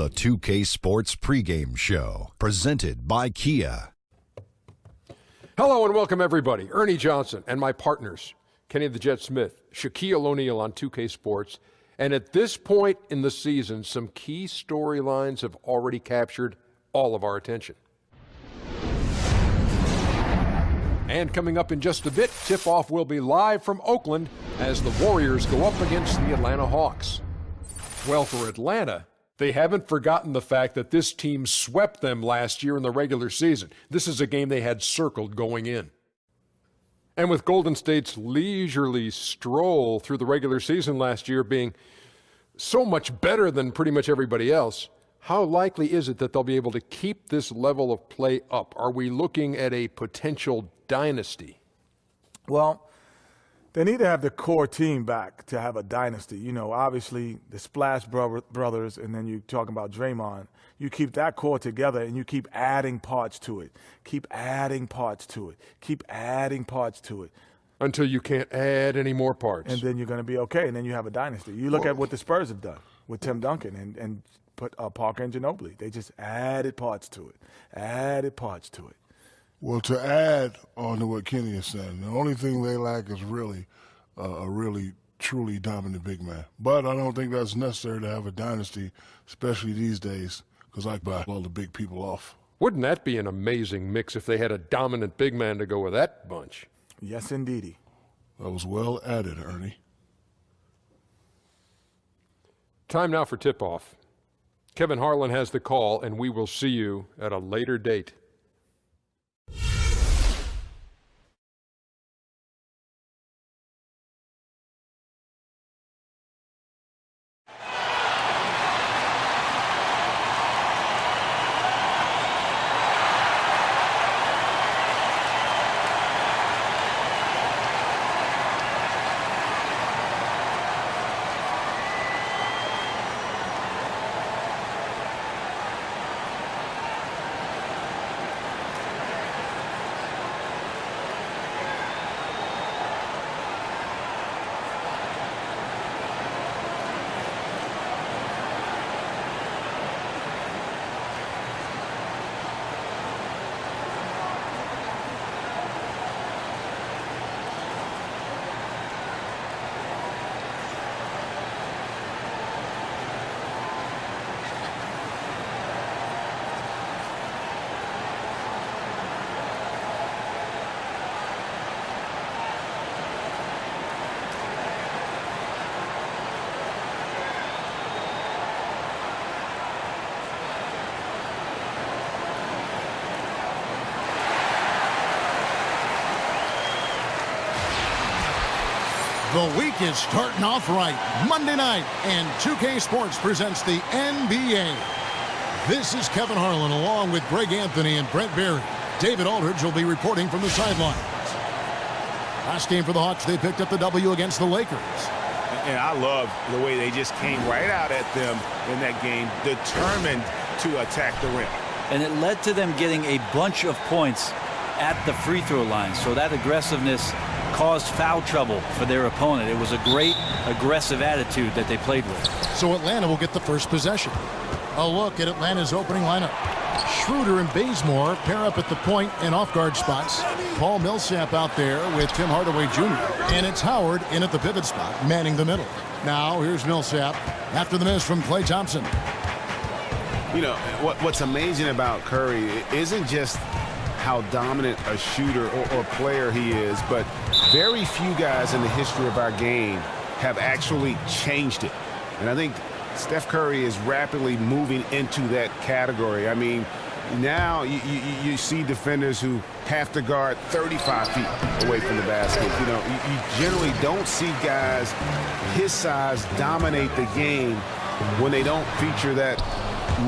the 2K Sports pregame show, presented by Kia. Hello and welcome everybody. Ernie Johnson and my partners, Kenny the Jet Smith, Shaquille O'Neal on 2K Sports. And at this point in the season, some key storylines have already captured all of our attention. And coming up in just a bit, tip-off will be live from Oakland as the Warriors go up against the Atlanta Hawks. Well, for Atlanta, they haven't forgotten the fact that this team swept them last year in the regular season. This is a game they had circled going in. And with Golden State's leisurely stroll through the regular season last year being so much better than pretty much everybody else, how likely is it that they'll be able to keep this level of play up? Are we looking at a potential dynasty? Well, they need to have the core team back to have a dynasty. You know, obviously the Splash Brothers, and then you're talking about Draymond. You keep that core together and you keep adding parts to it. Keep adding parts to it. Keep adding parts to it. Until you can't add any more parts. And then you're going to be okay, and then you have a dynasty. You look at what the Spurs have done with Tim Duncan and put Parker and Ginobili. They just added parts to it. Added parts to it. Well, to add on to what Kenny is saying, the only thing they lack is really a really, truly dominant big man. But I don't think that's necessary to have a dynasty, especially these days, because I buy all the big people off. Wouldn't that be an amazing mix if they had a dominant big man to go with that bunch? Yes, indeedy. That was well added, Ernie. Time now for tip-off. Kevin Harlan has the call, and we will see you at a later date. The week is starting off right. Monday night, and 2K Sports presents the NBA. This is Kevin Harlan along with Greg Anthony and Brent Berry. David Aldridge will be reporting from the sidelines. Last game for the Hawks, they picked up the W against the Lakers. And I love the way they just came right out at them in that game, determined to attack the rim. And it led to them getting a bunch of points at the free throw line. So that aggressiveness caused foul trouble for their opponent. It was a great aggressive attitude that they played with. So Atlanta will get the first possession. A look at Atlanta's opening lineup. Schroeder and Bazemore pair up at the point and off-guard spots. Paul Millsap out there with Tim Hardaway Jr. And it's Howard in at the pivot spot, manning the middle. Now here's Millsap after the miss from Klay Thompson. You know, what's amazing about Curry isn't just how dominant a shooter or player he is, but very few guys in the history of our game have actually changed it. And I think Steph Curry is rapidly moving into that category. I mean, now you see defenders who have to guard 35 feet away from the basket. You know, you generally don't see guys his size dominate the game when they don't feature that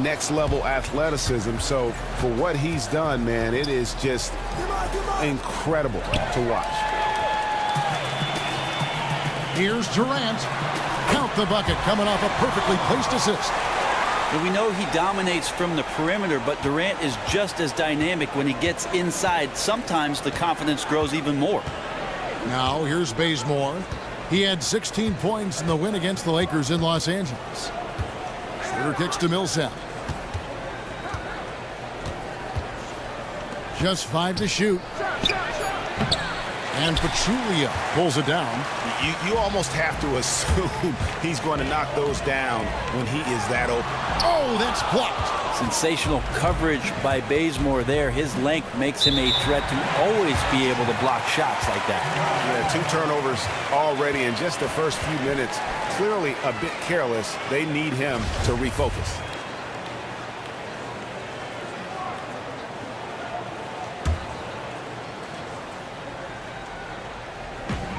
next level athleticism. So for what he's done, man, it is just incredible to watch. Here's Durant. Count the bucket coming off a perfectly placed assist. And we know he dominates from the perimeter, but Durant is just as dynamic when he gets inside. Sometimes the confidence grows even more. Now here's Bazemore. He had 16 points in the win against the Lakers in Los Angeles. Schroeder kicks to Millsap. Just 5 to shoot. And Pachulia pulls it down. You almost have to assume he's going to knock those down when he is that open. Oh, that's blocked. Sensational coverage by Bazemore there. His length makes him a threat to always be able to block shots like that. Yeah, 2 turnovers already in just the first few minutes. Clearly a bit careless. They need him to refocus.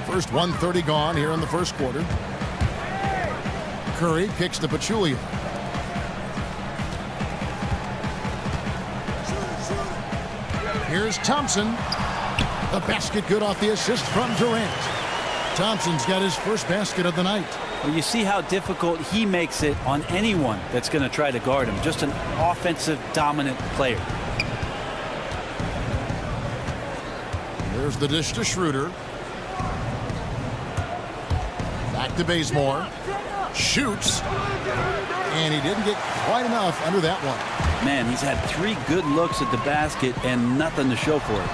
First 1:30 gone here in the first quarter. Curry kicks to Pachulia. Here's Thompson. The basket good off the assist from Durant. Thompson's got his first basket of the night. Well, you see how difficult he makes it on anyone that's going to try to guard him. Just an offensive dominant player. There's the dish to Schroeder. Back to Bazemore. Shoots. And he didn't get quite enough under that one. Man, he's had 3 good looks at the basket and nothing to show for it.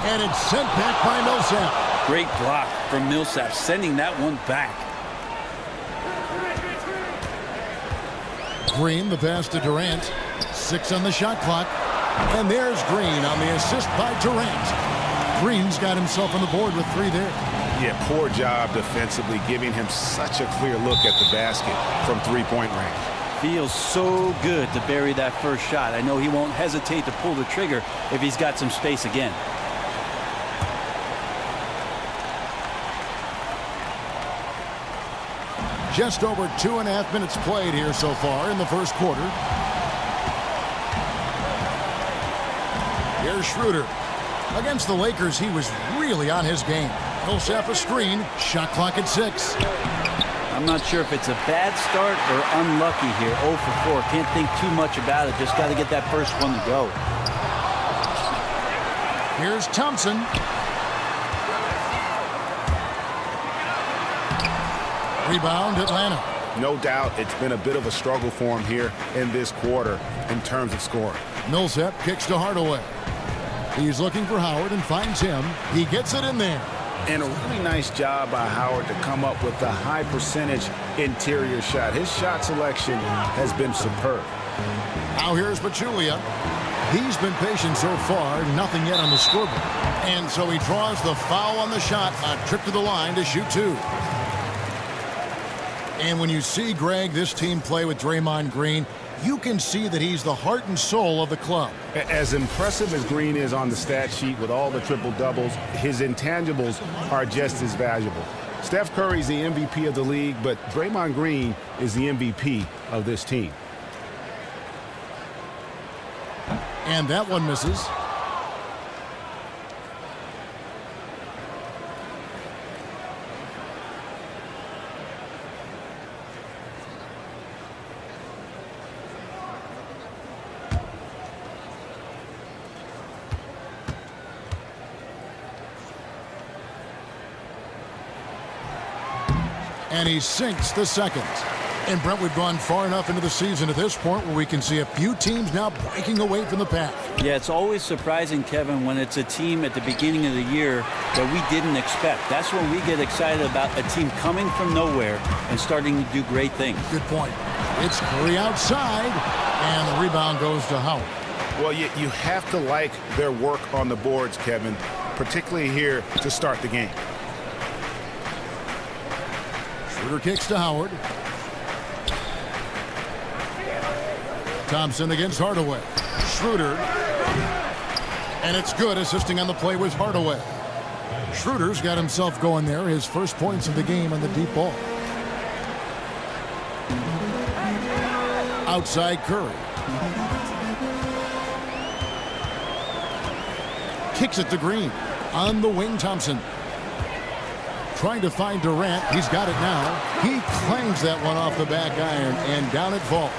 And it's sent back by Millsap. Great block from Millsap, sending that one back. Green, the pass to Durant. 6 on the shot clock. And there's Green on the assist by Durant. Green's got himself on the board with 3 there. Yeah, poor job defensively, giving him such a clear look at the basket from 3-point range. Feels so good to bury that first shot. I know he won't hesitate to pull the trigger if he's got some space again. Just over 2.5 minutes played here so far in the first quarter. Here's Schroeder. Against the Lakers, he was really on his game. Millsap a screen. Shot clock at 6. I'm not sure if it's a bad start or unlucky here. 0 for 4. Can't think too much about it. Just got to get that first one to go. Here's Thompson. Rebound, Atlanta. No doubt it's been a bit of a struggle for him here in this quarter in terms of scoring. Millsap kicks to Hardaway. He's looking for Howard and finds him. He gets it in there. And a really nice job by Howard to come up with a high percentage interior shot. His shot selection has been superb. Now here's Pachulia. He's been patient so far. Nothing yet on the scoreboard. And so he draws the foul on the shot. A trip to the line to shoot 2. And when you see, Greg, this team play with Draymond Green, you can see that he's the heart and soul of the club. As impressive as Green is on the stat sheet with all the triple-doubles, his intangibles are just as valuable. Steph Curry's the MVP of the league, but Draymond Green is the MVP of this team. And that one misses. And he sinks the second. And Brent, we've gone far enough into the season at this point where we can see a few teams now breaking away from the pack. Yeah, it's always surprising, Kevin, when it's a team at the beginning of the year that we didn't expect. That's when we get excited about a team coming from nowhere and starting to do great things. Good point. It's Curry outside, and the rebound goes to Howard. Well, you have to like their work on the boards, Kevin, particularly here to start the game. Schroeder kicks to Howard. Thompson against Hardaway. Schroeder. And it's good, assisting on the play with Hardaway. Schroeder's got himself going there. His first points of the game on the deep ball. Outside Curry. Kicks it to Green. On the wing, Thompson. Trying to find Durant. He's got it now. He clangs that one off the back iron, and down it falls.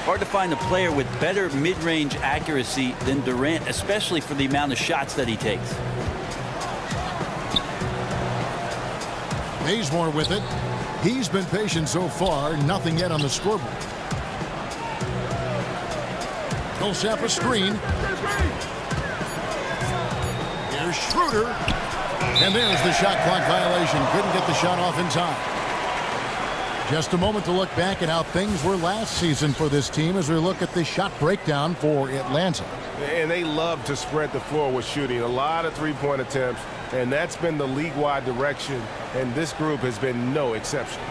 Hard to find a player with better mid-range accuracy than Durant, especially for the amount of shots that he takes. Bazemore with it. He's been patient so far. Nothing yet on the scoreboard. Millsap a screen. Here's Schroeder. And there's the shot clock violation. Couldn't get the shot off in time. Just a moment to look back at how things were last season for this team as we look at the shot breakdown for Atlanta. And they love to spread the floor with shooting. A lot of three-point attempts, and that's been the league-wide direction, and this group has been no exception.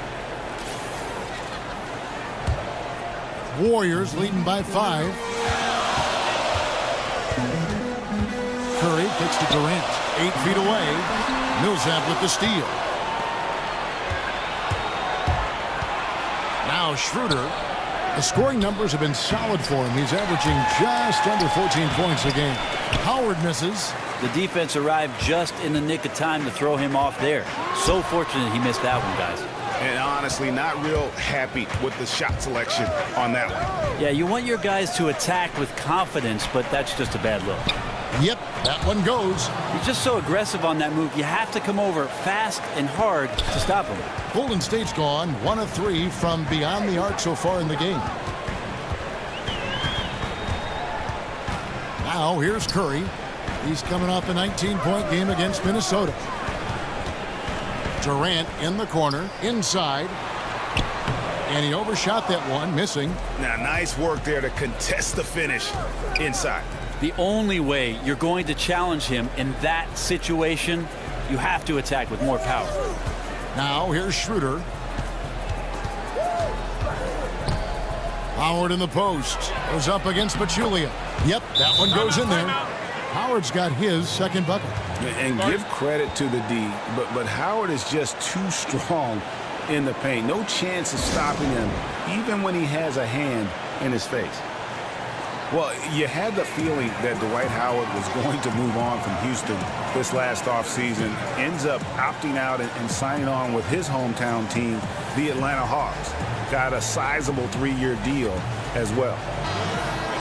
Warriors leading by 5. Curry kicks to Durant. 8 feet away. Millsap with the steal. Now Schroeder. The scoring numbers have been solid for him. He's averaging just under 14 points a game. Howard misses. The defense arrived just in the nick of time to throw him off there. So fortunate he missed that one, guys. And honestly, not real happy with the shot selection on that one. Yeah, you want your guys to attack with confidence, but that's just a bad look. Yep, that one goes. He's just so aggressive on that move. You have to come over fast and hard to stop him. Golden State's gone 1 of 3 from beyond the arc so far in the game. Now here's Curry. He's coming off a 19-point game against Minnesota. Durant in the corner, inside. And he overshot that one, missing. Now, nice work there to contest the finish inside. The only way you're going to challenge him in that situation, you have to attack with more power. Now here's Schroeder. Howard in the post. Goes up against Pachulia. Yep, that one goes in there. Howard's got his second bucket. And give credit to the D, but Howard is just too strong in the paint. No chance of stopping him, even when he has a hand in his face. Well, you had the feeling that Dwight Howard was going to move on from Houston this last offseason. Ends up opting out and signing on with his hometown team, the Atlanta Hawks. Got a sizable 3-year deal as well.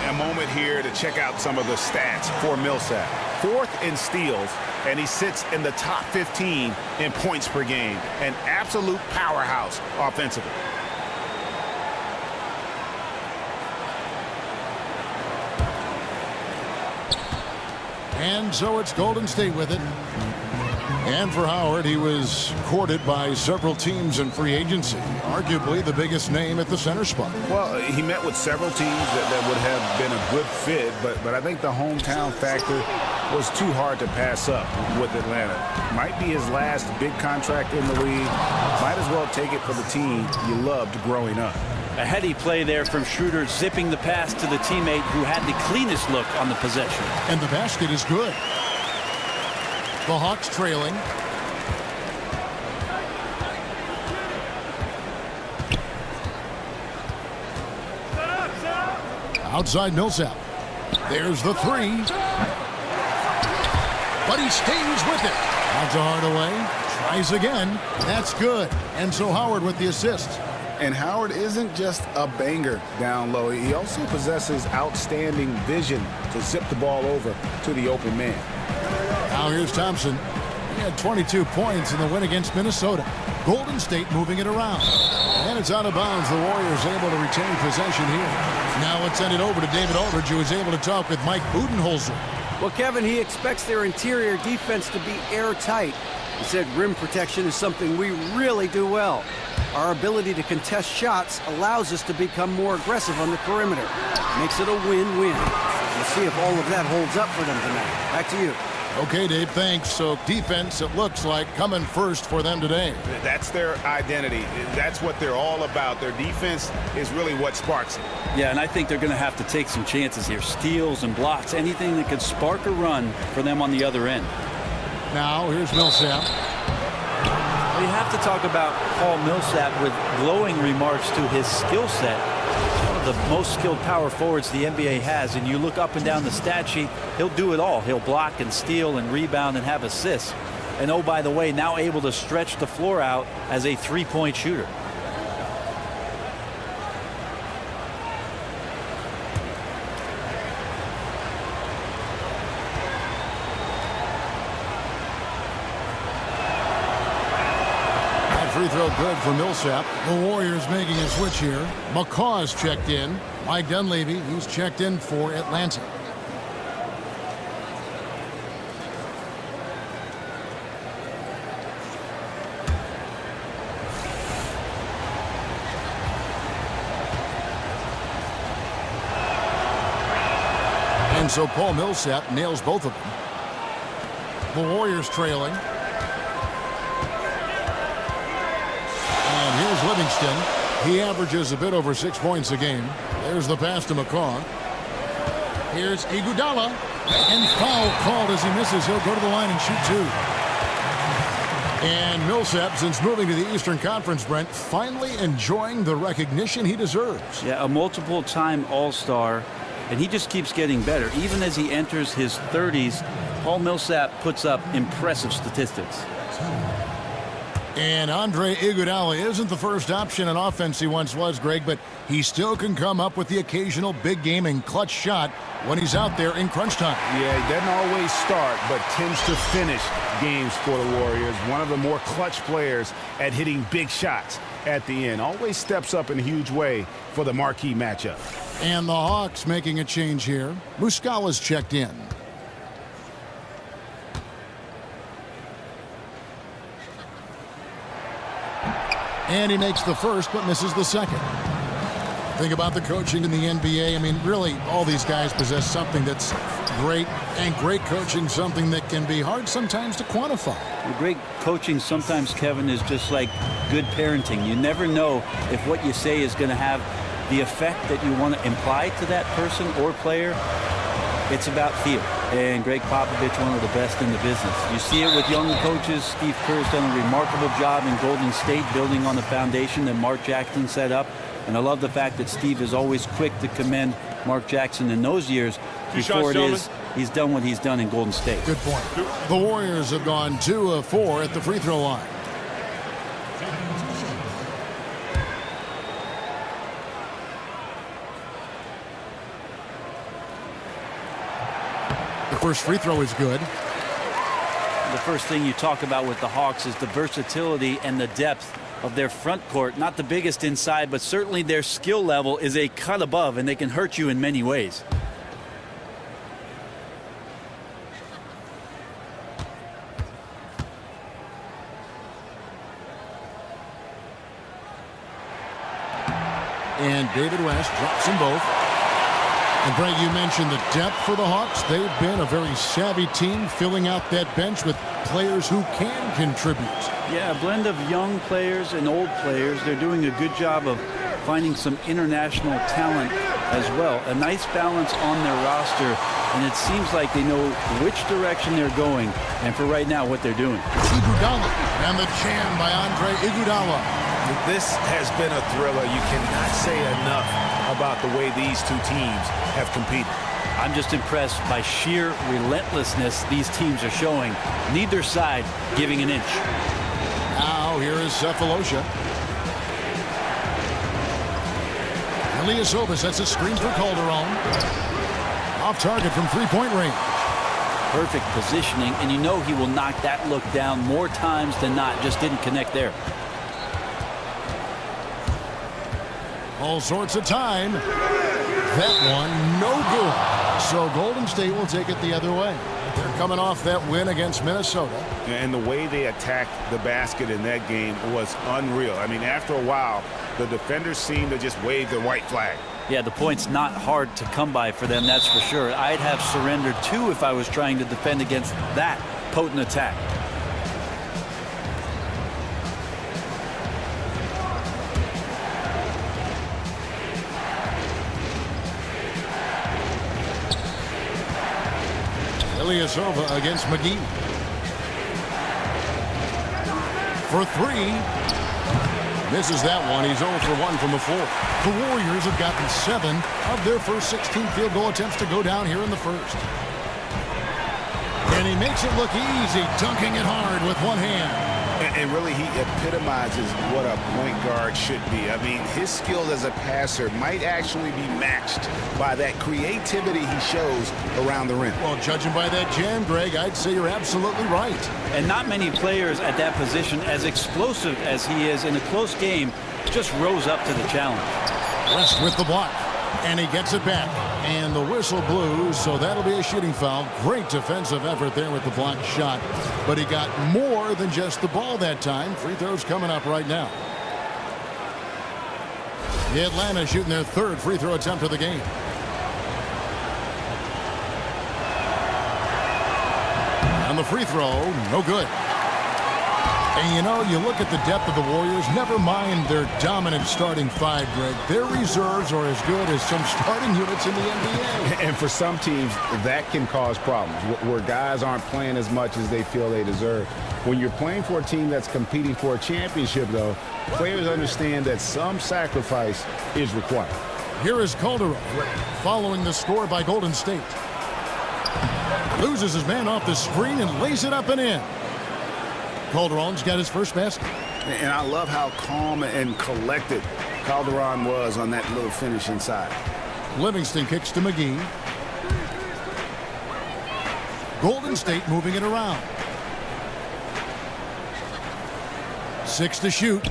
A moment here to check out some of the stats for Millsap. 4th in steals, and he sits in the top 15 in points per game. An absolute powerhouse offensively. And so it's Golden State with it. And for Howard, he was courted by several teams in free agency. Arguably the biggest name at the center spot. Well, he met with several teams that would have been a good fit, but I think the hometown factor was too hard to pass up with Atlanta. Might be his last big contract in the league. Might as well take it for the team you loved growing up. A heady play there from Schroeder, zipping the pass to the teammate who had the cleanest look on the possession. And the basket is good. The Hawks trailing. Outside Millsap. There's the 3. But he stays with it. That's a Hardaway. Tries again. That's good. And so Howard with the assist. And Howard isn't just a banger down low. He also possesses outstanding vision to zip the ball over to the open man. Now here's Thompson. He had 22 points in the win against Minnesota. Golden State moving it around. And it's out of bounds. The Warriors able to retain possession here. Now let's send it over to David Aldridge, who is able to talk with Mike Budenholzer. Well, Kevin, he expects their interior defense to be airtight. He said rim protection is something we really do well. Our ability to contest shots allows us to become more aggressive on the perimeter. Makes it a win-win. We'll see if all of that holds up for them tonight. Back to you. Okay, Dave, thanks. So defense, it looks like, coming first for them today. That's their identity. That's what they're all about. Their defense is really what sparks it. Yeah, and I think they're going to have to take some chances here. Steals and blocks, anything that could spark a run for them on the other end. Now, here's Millsap. You have to talk about Paul Millsap with glowing remarks to his skill set. One of the most skilled power forwards the NBA has, and you look up and down the stat sheet, he'll do it all. He'll block and steal and rebound and have assists. And oh, by the way, now able to stretch the floor out as a three-point shooter. Free throw good for Millsap. The Warriors making a switch here. McCaw's checked in. Mike Dunleavy, he's checked in for Atlanta. And so Paul Millsap nails both of them. The Warriors trailing. And here's Livingston. He averages a bit over 6 points a game. There's the pass to McCaw. Here's Iguodala. And foul called as he misses. He'll go to the line and shoot 2. And Millsap, since moving to the Eastern Conference, Brent, finally enjoying the recognition he deserves. Yeah, a multiple-time All-Star. And he just keeps getting better. Even as he enters his 30s, Paul Millsap puts up impressive statistics. And Andre Iguodala isn't the first option in offense he once was, Greg, but he still can come up with the occasional big game and clutch shot when he's out there in crunch time. Yeah, he doesn't always start, but tends to finish games for the Warriors. One of the more clutch players at hitting big shots at the end. Always steps up in a huge way for the marquee matchup. And the Hawks making a change here. Muscala's checked in. And he makes the first, but misses the second. Think about the coaching in the NBA. I mean, really, all these guys possess something that's great, and great coaching, something that can be hard sometimes to quantify. Great coaching sometimes, Kevin, is just like good parenting. You never know if what you say is going to have the effect that you want to imply to that person or player. It's about feel. And Greg Popovich, one of the best in the business. You see it with young coaches. Steve Kerr's done a remarkable job in Golden State, building on the foundation that Mark Jackson set up. And I love the fact that Steve is always quick to commend Mark Jackson in those years before he's done what he's done in Golden State. Good point. The Warriors have gone 2 of 4 at the free throw line. The first free throw is good. The first thing you talk about with the Hawks is the versatility and the depth of their front court. Not the biggest inside, but certainly their skill level is a cut above, and they can hurt you in many ways. And David West drops them both. And Greg, you mentioned the depth for the Hawks. They've been a very savvy team, filling out that bench with players who can contribute. Yeah, a blend of young players and old players. They're doing a good job of finding some international talent as well. A nice balance on their roster, and it seems like they know which direction they're going, and for right now, what they're doing. Iguodala, and the jam by Andre Iguodala. This has been a thriller. You cannot say enough about the way these two teams have competed. I'm just impressed by sheer relentlessness these teams are showing. Neither side giving an inch. Now here is Cephalosha. Ilyasova sets a screen for Calderon. Off target from three-point range. Perfect positioning, and you know he will knock that look down more times than not. Just didn't connect there. All sorts of time. That one, no good. So Golden State will take it the other way. They're coming off that win against Minnesota. And the way they attacked the basket in that game was unreal. I mean, after a while, the defenders seemed to just wave the white flag. Yeah, the point's not hard to come by for them, that's for sure. I'd have surrendered too if I was trying to defend against that potent attack. Ilyasova against McGee. For three. Misses that one. He's 0 for 1 from the floor. The Warriors have gotten 7 of their first 16 field goal attempts to go down here in the first. And he makes it look easy, dunking it hard with one hand. And really, he epitomizes what a point guard should be. I mean, his skills as a passer might actually be matched by that creativity he shows around the rim. Well, judging by that jam, Greg, I'd say you're absolutely right. And not many players at that position, as explosive as he is in a close game, just rose up to the challenge. West with the block. And he gets it back. And the whistle blew, so that'll be a shooting foul. Great defensive effort there with the blocked shot. But he got more than just the ball that time. Free throws coming up right now. Atlanta shooting their third free throw attempt of the game. And the free throw, no good. And you know, you look at the depth of the Warriors, never mind their dominant starting five, Greg. Their reserves are as good as some starting units in the NBA. And for some teams, that can cause problems, where guys aren't playing as much as they feel they deserve. When you're playing for a team that's competing for a championship, though, players understand that some sacrifice is required. Here is Calderon following the score by Golden State. Loses his man off the screen and lays it up and in. Calderon's got his first basket. And I love how calm and collected Calderon was on that little finish inside. Livingston kicks to McGee. Golden State moving it around. 6 to shoot.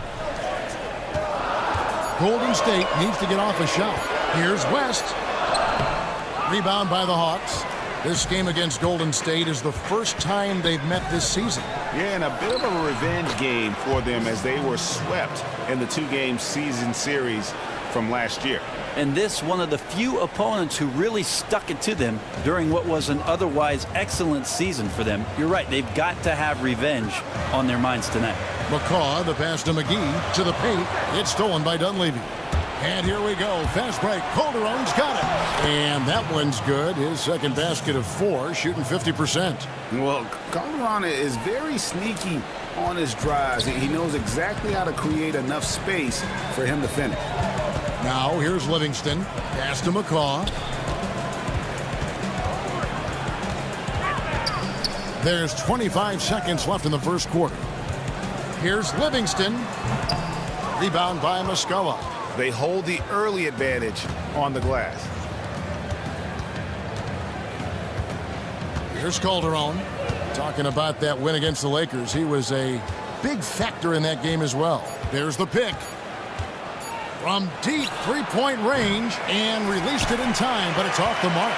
Golden State needs to get off a shot. Here's West. Rebound by the Hawks. This game against Golden State is the first time they've met this season. Yeah, and a bit of a revenge game for them as they were swept in the two-game season series from last year. And this one of the few opponents who really stuck it to them during what was an otherwise excellent season for them. You're right, they've got to have revenge on their minds tonight. McCaw, the pass to McGee, to the paint. It's stolen by Dunleavy. And here we go. Fast break. Calderon's got it. And that one's good. His second basket of 4, shooting 50%. Well, Calderon is very sneaky on his drives. He knows exactly how to create enough space for him to finish. Now here's Livingston. Pass to McCaw. There's 25 seconds left in the first quarter. Here's Livingston. Rebound by Muscala. They hold the early advantage on the glass. Here's Calderon. Talking about that win against the Lakers. He was a big factor in that game as well. There's the pick. From deep three-point range and released it in time, but it's off the mark.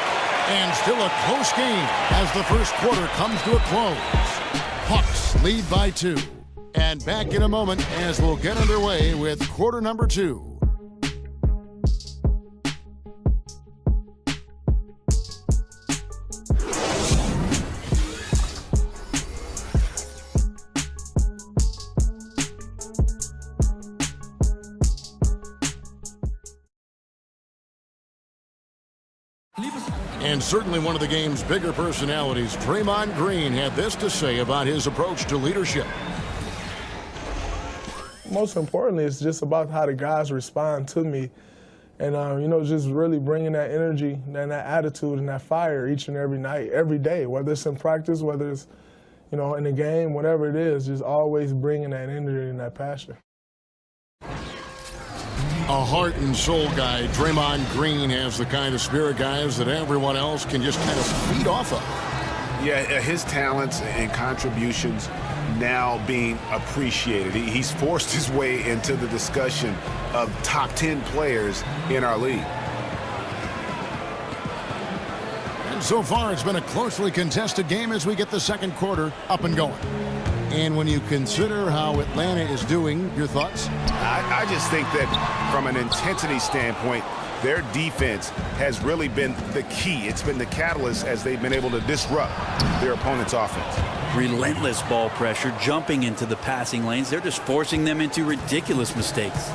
And still a close game as the first quarter comes to a close. Hawks lead by 2. And back in a moment as we'll get underway with quarter number 2. And certainly one of the game's bigger personalities, Draymond Green, had this to say about his approach to leadership. Most importantly, it's just about how the guys respond to me. And, you know, just really bringing that energy and that attitude and that fire each and every night, every day, whether it's in practice, whether it's, you know, in the game, whatever it is, just always bringing that energy and that passion. A heart and soul guy. Draymond Green has the kind of spirit, guys, that everyone else can just kind of feed off of. Yeah, his talents and contributions now being appreciated. He's forced his way into the discussion of top 10 players in our league. And so far, it's been a closely contested game as we get the second quarter up and going. And when you consider how Atlanta is doing, your thoughts? I just think that from an intensity standpoint, their defense has really been the key. It's been the catalyst as they've been able to disrupt their opponent's offense. Relentless ball pressure, jumping into the passing lanes. They're just forcing them into ridiculous mistakes.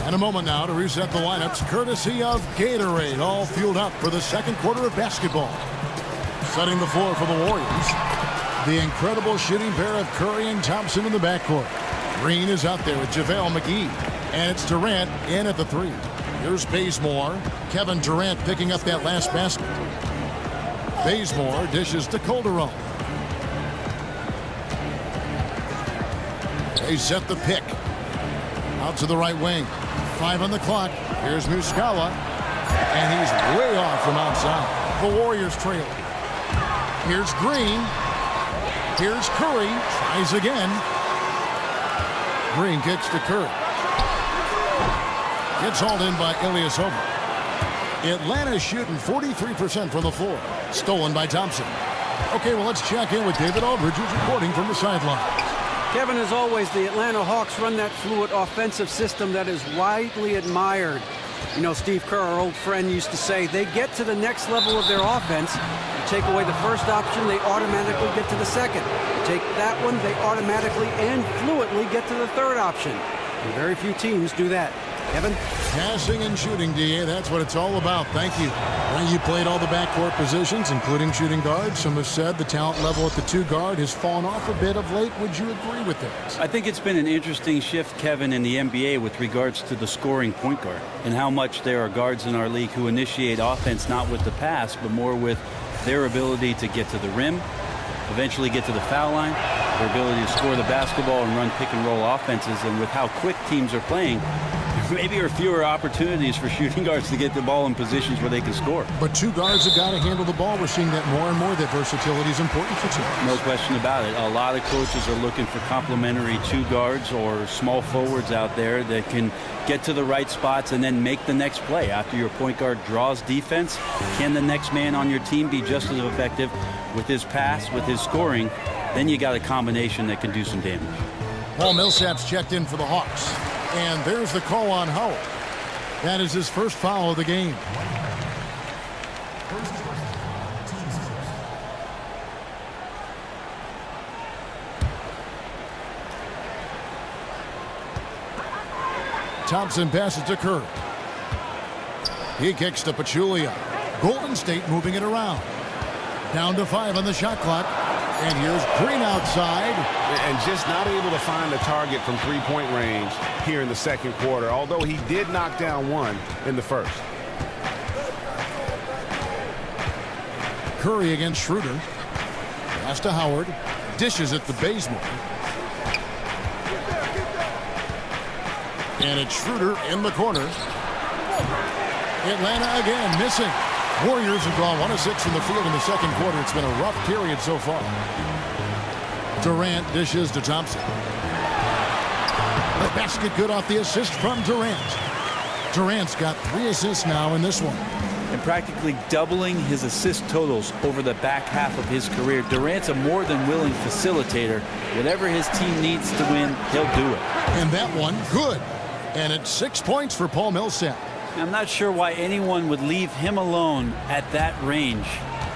And a moment now to reset the lineups, courtesy of Gatorade, all fueled up for the second quarter of basketball. Setting the floor for the Warriors. The incredible shooting pair of Curry and Thompson in the backcourt. Green is out there with JaVale McGee. And it's Durant in at the 3. Here's Bazemore. Kevin Durant picking up that last basket. Bazemore dishes to Calderon. They set the pick. Out to the right wing. 5 on the clock. Here's Muscala. And he's way off from outside. The Warriors trail. Here's Green. Here's Curry. Tries again. Green kicks to Curry. Gets hauled in by Ilyasova. Atlanta's shooting 43% from the floor. Stolen by Thompson. Okay, well, let's check in with David Aldridge, who's reporting from the sideline. Kevin, as always, the Atlanta Hawks run that fluid offensive system that is widely admired. You know, Steve Kerr, our old friend, used to say they get to the next level of their offense. You take away the first option, they automatically get to the second. You take that one, they automatically and fluidly get to the third option. And very few teams do that. Kevin? Passing and shooting, D.A., that's what it's all about. Thank you. Well, you played all the backcourt positions, including shooting guard. Some have said the talent level at the 2 guard has fallen off a bit of late. Would you agree with that? I think it's been an interesting shift, Kevin, in the NBA with regards to the scoring point guard and how much there are guards in our league who initiate offense not with the pass, but more with their ability to get to the rim, eventually get to the foul line, their ability to score the basketball and run pick-and-roll offenses. And with how quick teams are playing, maybe are fewer opportunities for shooting guards to get the ball in positions where they can score. But 2 guards have got to handle the ball. We're seeing that more and more, that versatility is important for teams. No question about it. A lot of coaches are looking for complementary 2 guards or small forwards out there that can get to the right spots and then make the next play. After your point guard draws defense, can the next man on your team be just as effective with his pass, with his scoring? Then you got a combination that can do some damage. Paul Millsap's checked in for the Hawks. And there's the call on Howard. That is his first foul of the game. Thompson passes to Kerr. He kicks to Pachulia. Golden State moving it around. Down to 5 on the shot clock. And here's Green outside. And just not able to find the target from 3-point range here in the second quarter, although he did knock down 1 in the first. Curry against Schroeder. Pass to Howard. Dishes it to Bazemore. And it's Schroeder in the corner. Atlanta again missing. Warriors have gone 1 of 6 from the field in the second quarter. It's been a rough period so far. Durant dishes to Thompson. The basket good off the assist from Durant. Durant's got 3 assists now in this one. And practically doubling his assist totals over the back half of his career. Durant's a more than willing facilitator. Whatever his team needs to win, he'll do it. And that one, good. And it's 6 points for Paul Millsap. I'm not sure why anyone would leave him alone at that range.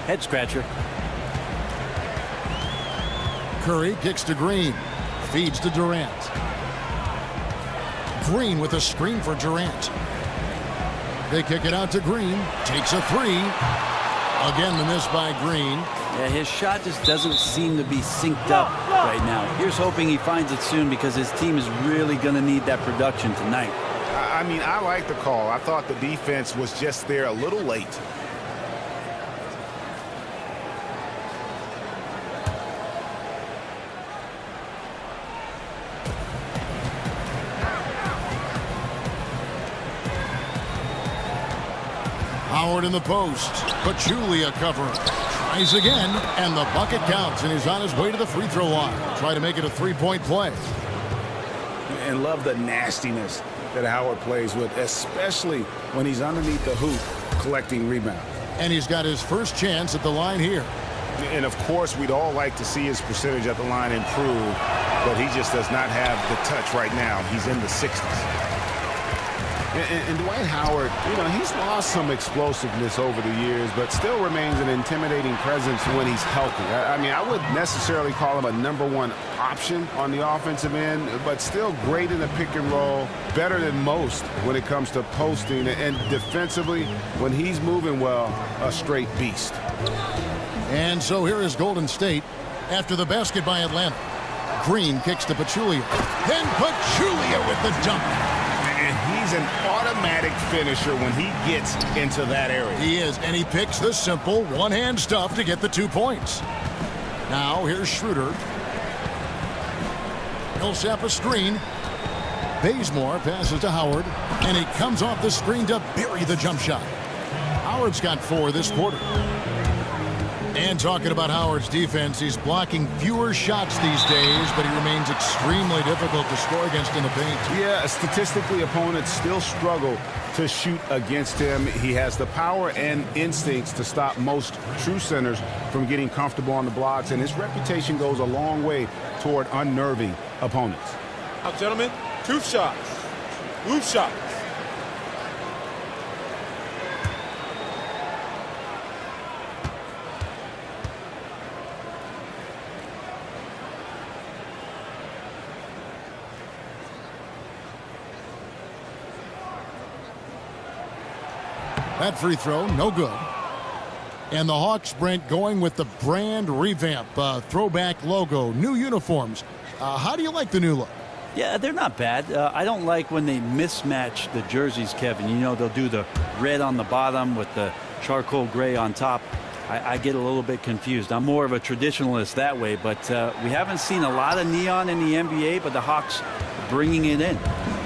Head scratcher. Curry kicks to Green. Feeds to Durant. Green with a screen for Durant. They kick it out to Green. Takes a 3. Again, the miss by Green. Yeah, his shot just doesn't seem to be synced up right now. Here's hoping he finds it soon because his team is really going to need that production tonight. I mean, I like the call. I thought the defense was just there a little late. Howard in the post. Pachulia covering. Tries again, and the bucket counts, and he's on his way to the free throw line. Try to make it a 3-point play. And love the nastiness that Howard plays with, especially when he's underneath the hoop collecting rebounds. And he's got his first chance at the line here. And of course, we'd all like to see his percentage at the line improve, but he just does not have the touch right now. He's in the 60s. And Dwight Howard, you know, he's lost some explosiveness over the years, but still remains an intimidating presence when he's healthy. I mean, I wouldn't necessarily call him a #1 option on the offensive end, but still great in the pick and roll, better than most when it comes to posting, and defensively, when he's moving well, a straight beast. And so here is Golden State after the basket by Atlanta. Green kicks to Pachulia. Then Pachulia with the dunk. And he's an automatic finisher when he gets into that area. He is, and he picks the simple one-hand stuff to get the 2 points. Now here's Schroeder. Millsap a screen. Bazemore passes to Howard, and he comes off the screen to bury the jump shot. Howard's got 4 this quarter. And talking about Howard's defense, he's blocking fewer shots these days, but he remains extremely difficult to score against in the paint. Yeah, statistically, opponents still struggle to shoot against him. He has the power and instincts to stop most true centers from getting comfortable on the blocks, and his reputation goes a long way toward unnerving opponents. Now, gentlemen, 2 shots. Loose shots. That free throw, no good. And the Hawks, Brent, going with the brand revamp, throwback logo, new uniforms. How do you like the new look? Yeah, they're not bad. I don't like when they mismatch the jerseys, Kevin. You know, they'll do the red on the bottom with the charcoal gray on top. I get a little bit confused. I'm more of a traditionalist that way, but we haven't seen a lot of neon in the NBA, but the Hawks bringing it in.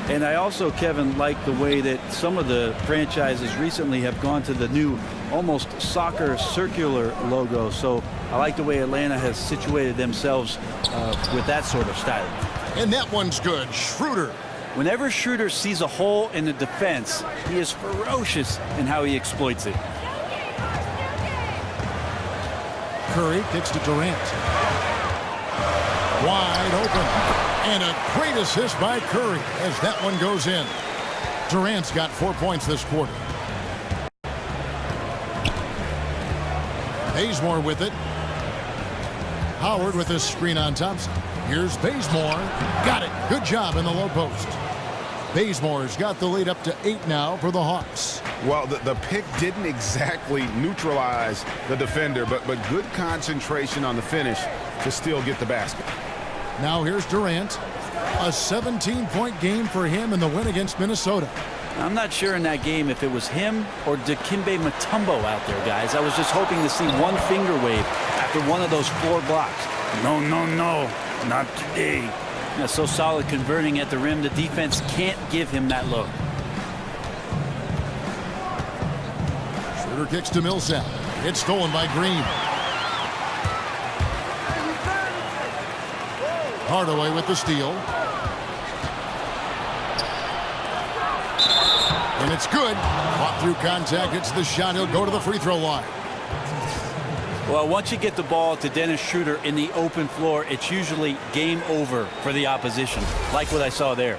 And I also, Kevin, like the way that some of the franchises recently have gone to the new almost soccer circular logo. So I like the way Atlanta has situated themselves with that sort of style. And that one's good. Schroeder. Whenever Schroeder sees a hole in the defense, he is ferocious in how he exploits it. Curry kicks to Durant. Wide open. And a great assist by Curry as that one goes in. Durant's got 4 points this quarter. Bazemore with it. Howard with his screen on Thompson. Here's Bazemore. Got it. Good job in the low post. Bazemore's got the lead up to 8 now for the Hawks. Well, the pick didn't exactly neutralize the defender, but good concentration on the finish to still get the basket. Now here's Durant. A 17-point game for him in the win against Minnesota. I'm not sure in that game if it was him or Dikembe Mutombo out there, guys. I was just hoping to see one finger wave after one of those 4 blocks. No, no, no, not today. Yeah, so solid converting at the rim, the defense can't give him that look. Schroeder kicks to Millsap. It's stolen by Green. Hardaway with the steal. And it's good. Caught through contact. It's the shot. He'll go to the free throw line. Well, once you get the ball to Dennis Schroeder in the open floor, it's usually game over for the opposition, like what I saw there.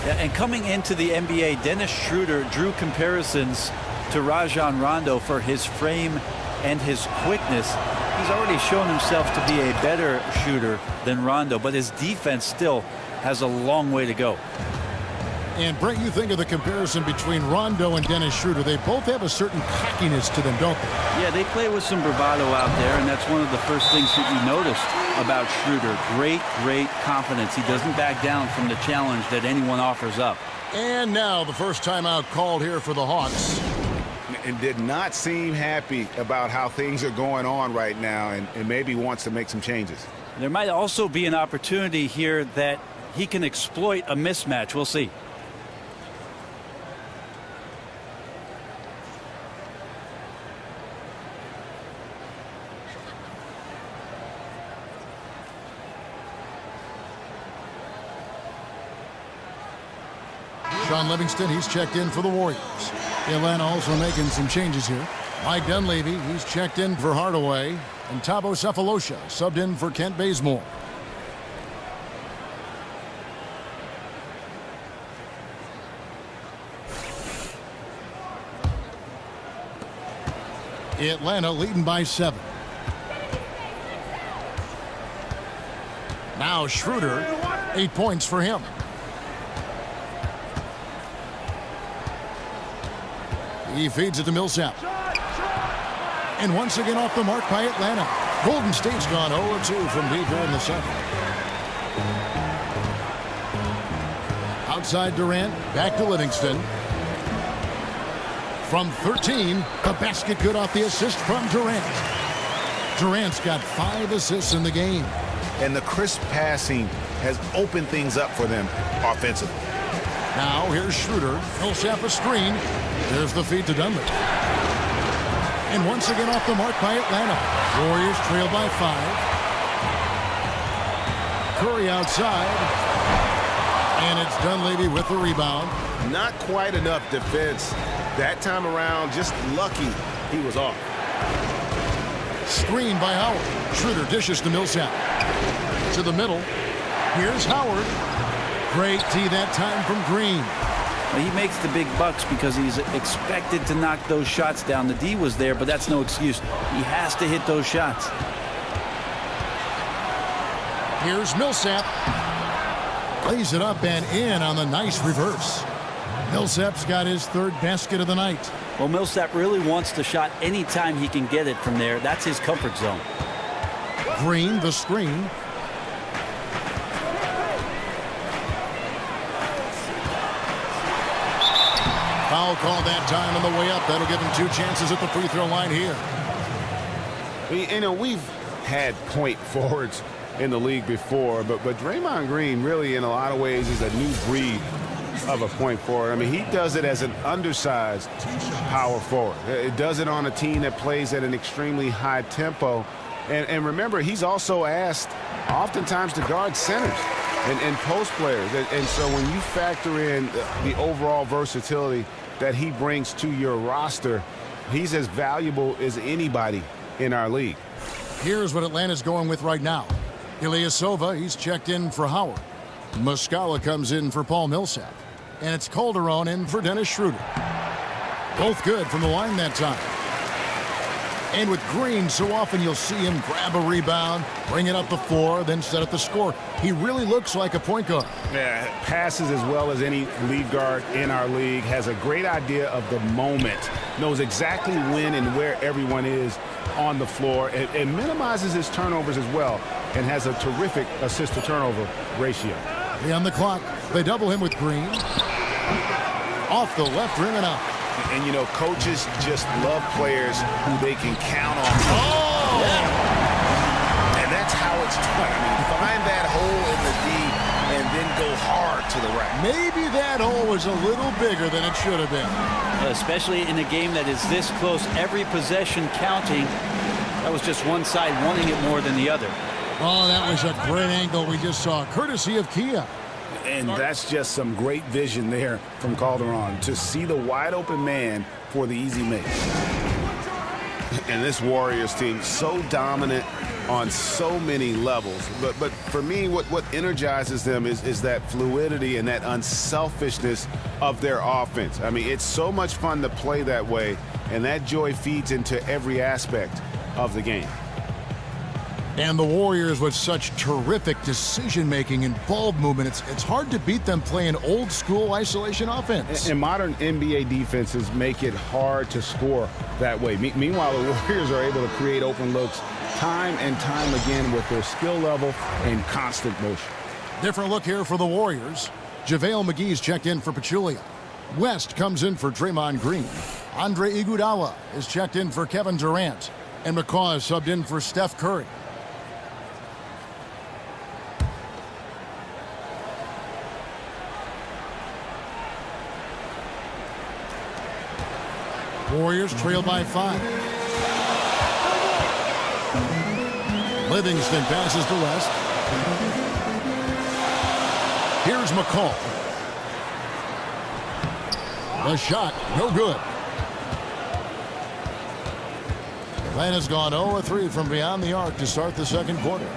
Yeah, and coming into the NBA, Dennis Schroeder drew comparisons to Rajon Rondo for his frame and his quickness. He's already shown himself to be a better shooter than Rondo, but his defense still has a long way to go. And Brent, you think of the comparison between Rondo and Dennis Schroeder. They both have a certain cockiness to them, don't they? Yeah, they play with some bravado out there, and that's one of the first things that you noticed about Schroeder. Great confidence. He doesn't back down from the challenge that anyone offers up. And now the first timeout called here for the Hawks. And did not seem happy about how things are going on right now, and maybe wants to make some changes. There might also be an opportunity here that he can exploit a mismatch. We'll see. Sean Livingston, he's checked in for the Warriors. Atlanta also making some changes here. Mike Dunleavy, he's checked in for Hardaway. And Thabo Sefolosha subbed in for Kent Bazemore. Atlanta leading by 7. Now Schroeder, 8 points for him. He feeds it to Millsap. And once again off the mark by Atlanta. Golden State's gone 0-2 from deep here in the second. Outside Durant, back to Livingston. From 13, the basket good off the assist from Durant. Durant's got 5 assists in the game. And the crisp passing has opened things up for them offensively. Now here's Schroeder. Millsap a screen. There's the feed to Dunleavy. And once again off the mark by Atlanta. Warriors trail by 5. Curry outside. And it's Dunleavy with the rebound. Not quite enough defense that time around. Just lucky he was off. Screen by Howard. Schroeder dishes to Millsap. To the middle. Here's Howard. Great D that time from Green. Well, he makes the big bucks because he's expected to knock those shots down. The D was there, but that's no excuse. He has to hit those shots. Here's Millsap. Lays it up and in on the nice reverse. Millsap's got his 3rd basket of the night. Well, Millsap really wants the shot anytime he can get it from there. That's his comfort zone. Green, the screen. Foul called that time on the way up. That'll give him 2 chances at the free throw line here. You know, we've had point forwards in the league before, but Draymond Green really in a lot of ways is a new breed of a point forward. I mean, he does it as an undersized power forward. It does it on a team that plays at an extremely high tempo. And remember, he's also asked oftentimes to guard centers and post players. And so when you factor in the overall versatility that he brings to your roster, he's as valuable as anybody in our league. Here's what Atlanta's going with right now. Ilyasova, he's checked in for Howard. Muscala comes in for Paul Millsap. And it's Calderon in for Dennis Schroeder. Both good from the line that time. And with Green, so often you'll see him grab a rebound, bring it up the floor, then set up the score. He really looks like a point guard. Yeah, passes as well as any lead guard in our league, has a great idea of the moment, knows exactly when and where everyone is on the floor, and minimizes his turnovers as well, and has a terrific assist-to-turnover ratio. On the clock, they double him with Green. Off the left rim and out. And, you know, coaches just love players who they can count on. Oh! Yeah. And that's how it's done. I mean, find that hole in the D and then go hard to the rack. Maybe that hole was a little bigger than it should have been. Especially in a game that is this close, every possession counting. That was just one side wanting it more than the other. Oh, that was a great angle we just saw, courtesy of Kia. And that's just some great vision there from Calderon to see the wide open man for the easy make. And this Warriors team so dominant on so many levels. But for me, what energizes them is that fluidity and that unselfishness of their offense. I mean, it's so much fun to play that way, and that joy feeds into every aspect of the game. And the Warriors with such terrific decision-making and ball movement, it's hard to beat them playing old-school isolation offense. And modern NBA defenses make it hard to score that way. Meanwhile, the Warriors are able to create open looks time and time again with their skill level and constant motion. Different look here for the Warriors. JaVale McGee's checked in for Pachulia. West comes in for Draymond Green. Andre Iguodala is checked in for Kevin Durant. And McCaw is subbed in for Steph Curry. Warriors trail by 5. Livingston passes to West. Here's McCall. The shot, no good. Atlanta's gone 0-3 from beyond the arc to start the second quarter.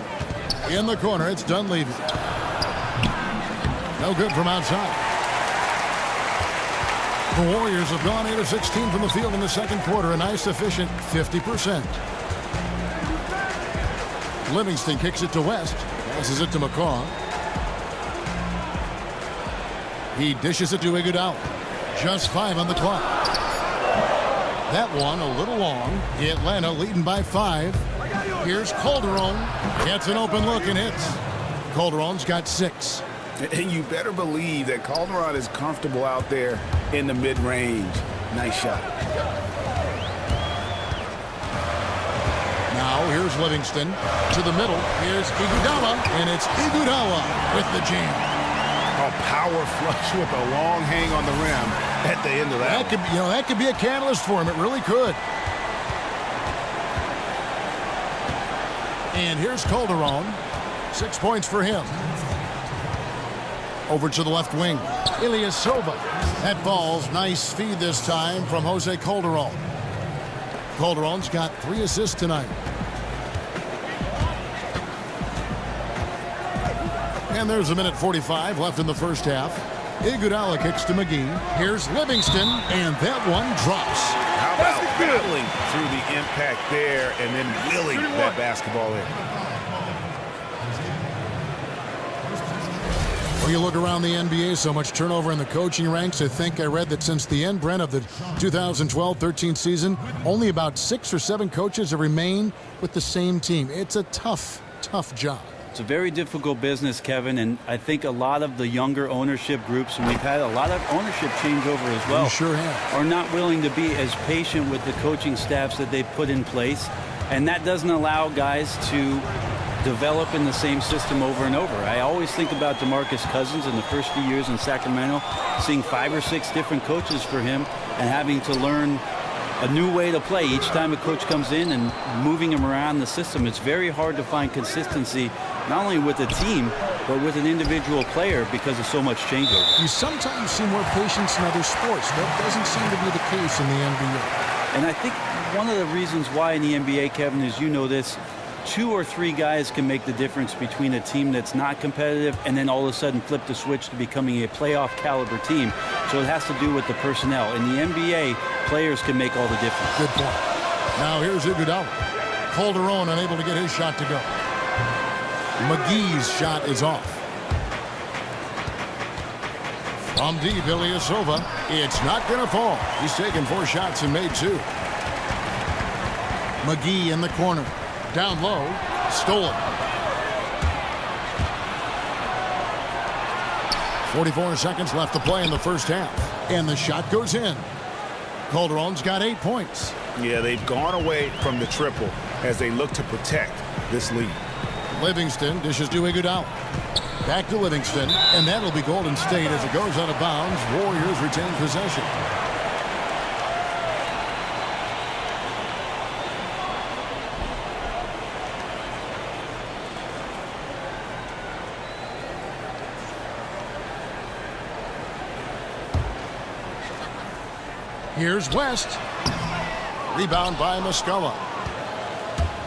In the corner, it's Dunleavy. No good from outside. The Warriors have gone 8 of 16 from the field in the second quarter, a nice efficient 50%. Livingston kicks it to West, passes it to McCaw. He dishes it to Iguodala. Just 5 on the clock. That one a little long. Atlanta leading by 5. Here's Calderon. Gets an open look and hits. Calderon's got 6. And you better believe that Calderon is comfortable out there in the mid-range. Nice shot. Now here's Livingston to the middle. Here's Iguodala, and it's Iguodala with the jam. A power flush with a long hang on the rim at the end of that. That could be a catalyst for him. It really could. And here's Calderon. 6 points for him. Over to the left wing. Ilyasova. That falls. Nice feed this time from Jose Calderon. Calderon's got 3 assists tonight. And there's a minute 45 left in the first half. Iguodala kicks to McGee. Here's Livingston, and that one drops. How about battling through the impact there and then wheeling that basketball in? Well, you look around the NBA, so much turnover in the coaching ranks. I think I read that since the end, Brent, of the 2012-13 season, only about 6 or 7 coaches have remained with the same team. It's a tough, tough job. It's a very difficult business, Kevin, and I think a lot of the younger ownership groups, and we've had a lot of ownership changeover as well, We sure have. are not willing to be as patient with the coaching staffs that they've put in place, and that doesn't allow guys to develop in the same system over and over. I always think about DeMarcus Cousins in the first few years in Sacramento, seeing 5 or 6 different coaches for him and having to learn a new way to play each time a coach comes in and moving him around the system. It's very hard to find consistency, not only with a team, but with an individual player because of so much changeover. You sometimes see more patience in other sports. That doesn't seem to be the case in the NBA. And I think one of the reasons why in the NBA, Kevin, is, you know this, 2 or 3 guys can make the difference between a team that's not competitive and then all of a sudden flip the switch to becoming a playoff caliber team. So it has to do with the personnel. In the NBA, players can make all the difference. Good point. Now here's Iguodala. Calderon unable to get his shot to go. McGee's shot is off. From deep, Ilyasova. It's not going to fall. He's taken 4 shots and made 2. McGee in the corner. Down low. Stolen. 44 seconds left to play in the first half. And the shot goes in. Calderon's got 8 points. Yeah, they've gone away from the triple as they look to protect this lead. Livingston dishes to Iguodala. Back to Livingston, and that'll be Golden State as it goes out of bounds. Warriors retain possession. Here's West. Rebound by Muscala.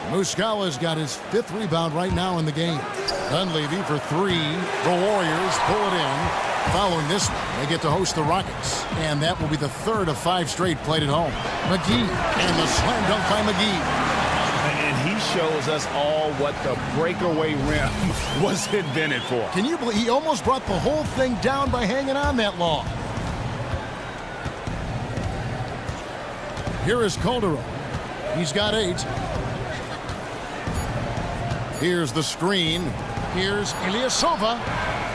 Muscala's got his 5th rebound right now in the game. Dunleavy for 3. The Warriors pull it in. Following this one, they get to host the Rockets. And that will be the 3rd of 5 straight played at home. McGee, and the slam dunk by McGee. And he shows us all what the breakaway rim was invented for. Can you believe he almost brought the whole thing down by hanging on that long? Here is Calderon. He's got 8. Here's the screen. Here's Ilyasova.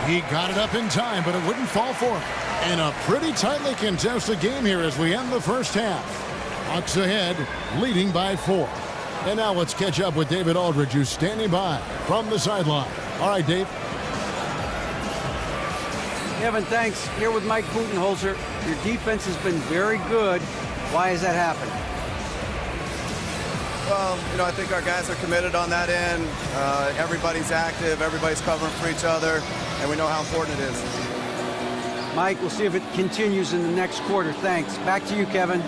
He got it up in time, but it wouldn't fall for him. And a pretty tightly contested game here as we end the first half. Hawks ahead, leading by 4. And now let's catch up with David Aldridge, who's standing by from the sideline. All right, Dave. Kevin, thanks. Here with Mike Budenholzer. Your defense has been very good. Why has that happened? Well, I think our guys are committed on that end. Everybody's active, everybody's covering for each other, and we know how important it is. Mike, we'll see if it continues in the next quarter. Thanks. Back to you, Kevin.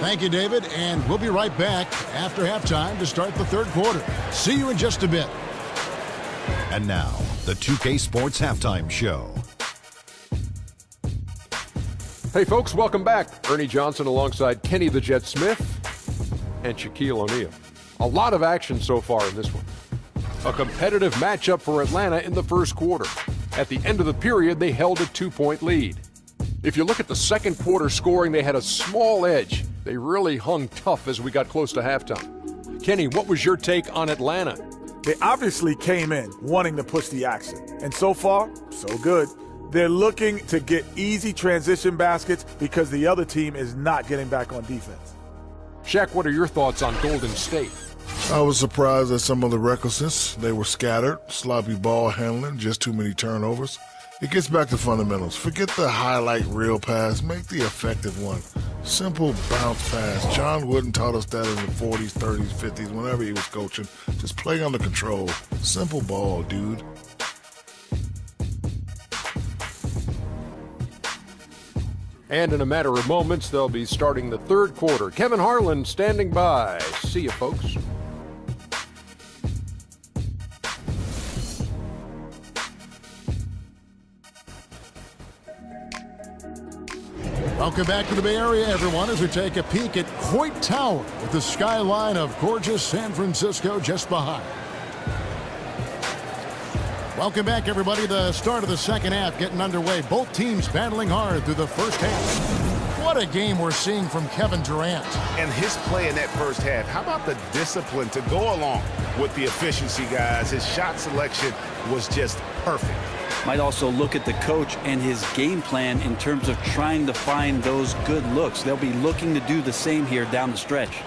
Thank you, David, and we'll be right back after halftime to start the 3rd quarter. See you in just a bit. And now, the 2K Sports Halftime Show. Hey folks, welcome back. Ernie Johnson alongside Kenny the Jet Smith and Shaquille O'Neal. A lot of action so far in this one. A competitive matchup for Atlanta in the first quarter. At the end of the period, they held a 2-point lead. If you look at the second quarter scoring, they had a small edge. They really hung tough as we got close to halftime. Kenny, what was your take on Atlanta? They obviously came in wanting to push the action. And so far, so good. They're looking to get easy transition baskets because the other team is not getting back on defense. Shaq, what are your thoughts on Golden State? I was surprised at some of the recklessness. They were scattered, sloppy ball handling, just too many turnovers. It gets back to fundamentals. Forget the highlight reel pass. Make the effective one. Simple bounce pass. John Wooden taught us that in the 40s, 30s, 50s, whenever he was coaching. Just play under control. Simple ball, dude. And in a matter of moments, they'll be starting the third quarter. Kevin Harlan standing by. See you, folks. Welcome back to the Bay Area, everyone, as we take a peek at Coit Tower with the skyline of gorgeous San Francisco just behind. Welcome back, everybody. The start of the second half getting underway. Both teams battling hard through the first half. What a game we're seeing from Kevin Durant. And his play in that first half, how about the discipline to go along with the efficiency, guys? His shot selection was just perfect. Might also look at the coach and his game plan in terms of trying to find those good looks. They'll be looking to do the same here down the stretch.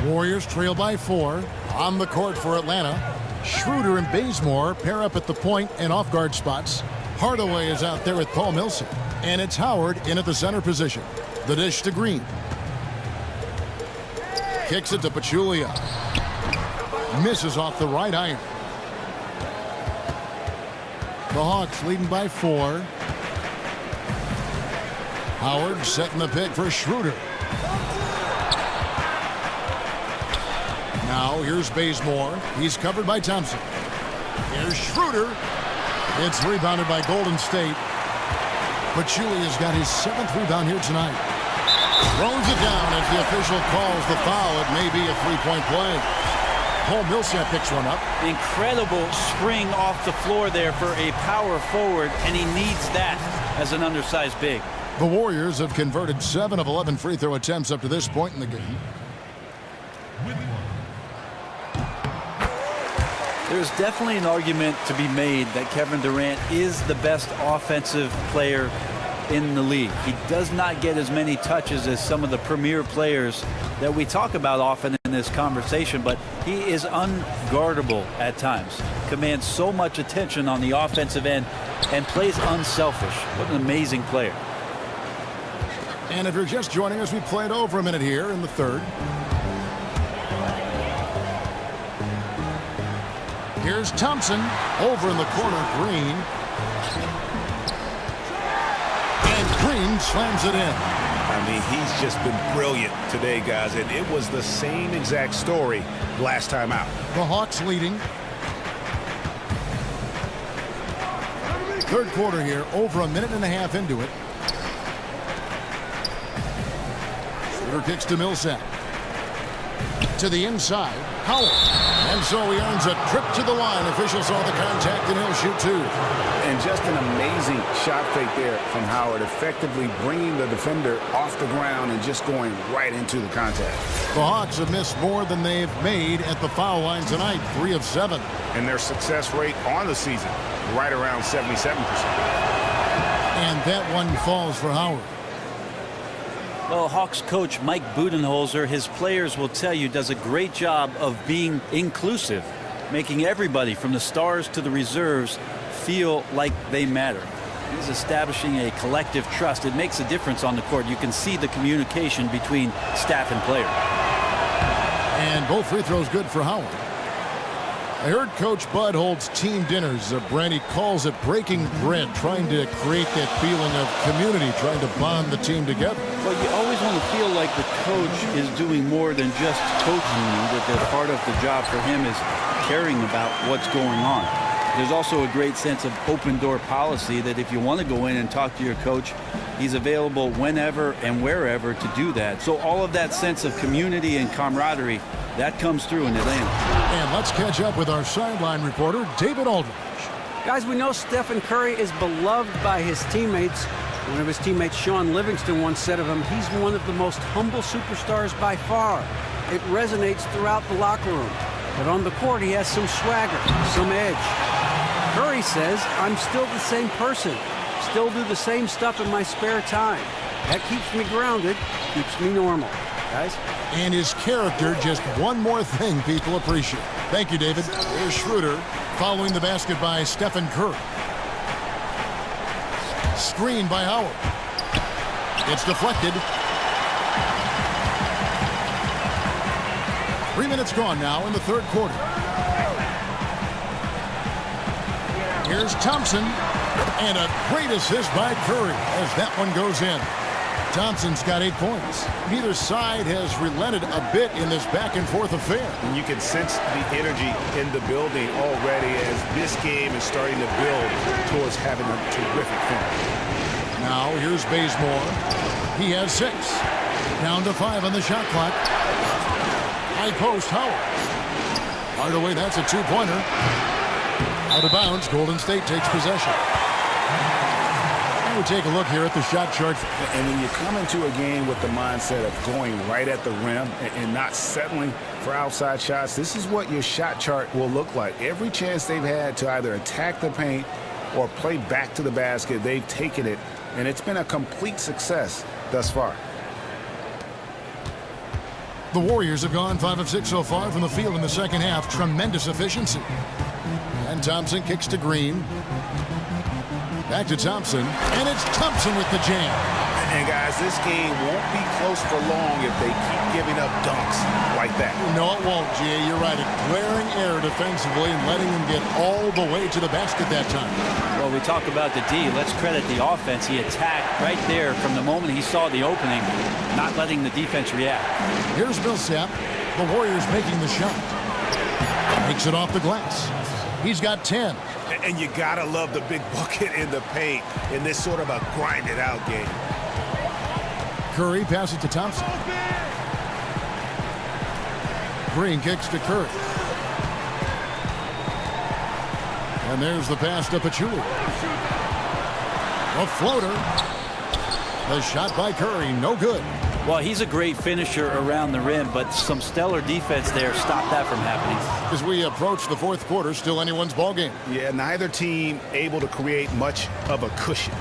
Warriors trail by 4 on the court for Atlanta. Schroeder and Bazemore pair up at the point and off guard spots. Hardaway is out there with Paul Millsap. And it's Howard in at the center position. The dish to Green. Kicks it to Pachulia. Misses off the right iron. The Hawks leading by 4. Howard setting the pick for Schroeder. Now here's Bazemore. He's covered by Thompson. Here's Schroeder. It's rebounded by Golden State. Pachulia's got his 7th rebound here tonight. Throws it down as the official calls the foul. It may be a three-point play. Paul Millsap picks one up. Incredible spring off the floor there for a power forward, and he needs that as an undersized big. The Warriors have converted 7 of 11 free throw attempts up to this point in the game. There's definitely an argument to be made that Kevin Durant is the best offensive player in the league. He does not get as many touches as some of the premier players that we talk about often in this conversation, but he is unguardable at times, commands so much attention on the offensive end, and plays unselfish. What an amazing player. And if you're just joining us, we played over a minute here in the third. Here's Thompson over in the corner. Green. And Green slams it in. I mean, he's just been brilliant today, guys, and it was the same exact story last time out. The Hawks leading. Third quarter here, over a minute and a half into it. Shooter kicks to Millsap. To the inside, Howard. And so he earns a trip to the line. Officials saw the contact, and he'll shoot 2. And just an amazing shot fake there from Howard, effectively bringing the defender off the ground and just going right into the contact. The Hawks have missed more than they've made at the foul line tonight, 3 of 7. And their success rate on the season, right around 77%. And that one falls for Howard. Well, Hawks coach Mike Budenholzer, his players will tell you, does a great job of being inclusive, making everybody from the stars to the reserves feel like they matter. He's establishing a collective trust. It makes a difference on the court. You can see the communication between staff and player. And both free throws good for Howard. I heard Coach Bud holds team dinners. Brandy calls it breaking bread, trying to create that feeling of community, trying to bond the team together. Well, you always want to feel like the coach is doing more than just coaching you, that part of the job for him is caring about what's going on. There's also a great sense of open door policy that if you want to go in and talk to your coach, he's available whenever and wherever to do that. So all of that sense of community and camaraderie, that comes through in Atlanta. And let's catch up with our sideline reporter, David Aldridge. Guys, we know Stephen Curry is beloved by his teammates. One of his teammates, Sean Livingston, once said of him, he's one of the most humble superstars by far. It resonates throughout the locker room. But on the court, he has some swagger, some edge. Curry says, I'm still the same person. Still do the same stuff in my spare time. That keeps me grounded, keeps me normal. Guys? And his character, just one more thing people appreciate. Thank you, David. Here's Schroeder following the basket by Stephen Curry. Screen by Howard. It's deflected. 3 minutes gone now in the third quarter. Here's Thompson. And a great assist by Curry as that one goes in. Thompson's got 8 points. Neither side has relented a bit in this back-and-forth affair. And you can sense the energy in the building already as this game is starting to build towards having a terrific finish. Now here's Bazemore. He has 6. Down to 5 on the shot clock. High post, Howard. Hardaway, that's a 2-pointer. Out of bounds, Golden State takes possession. We take a look here at the shot chart. And when you come into a game with the mindset of going right at the rim and not settling for outside shots, this is what your shot chart will look like. Every chance they've had to either attack the paint or play back to the basket, they've taken it, and it's been a complete success thus far. The Warriors have gone 5 of 6 so far from the field in the second half. Tremendous efficiency. And Thompson kicks to Green. Back to Thompson, and it's Thompson with the jam. And guys, this game won't be close for long if they keep giving up dunks like that. No, it won't, Jay. You're right. A glaring error defensively and letting him get all the way to the basket that time. Well, we talk about the D. Let's credit the offense. He attacked right there from the moment he saw the opening, not letting the defense react. Here's Millsap. The Warriors making the shot. Makes it off the glass. He's got 10. And you gotta love the big bucket in the paint in this sort of a grinded out game. Curry passes to Thompson. Green kicks to Curry. And there's the pass to Pachulia. A floater. The shot by Curry, no good. Well, he's a great finisher around the rim, but some stellar defense there stopped that from happening. As we approach the fourth quarter, still anyone's ball game. Yeah, neither team able to create much of a cushion.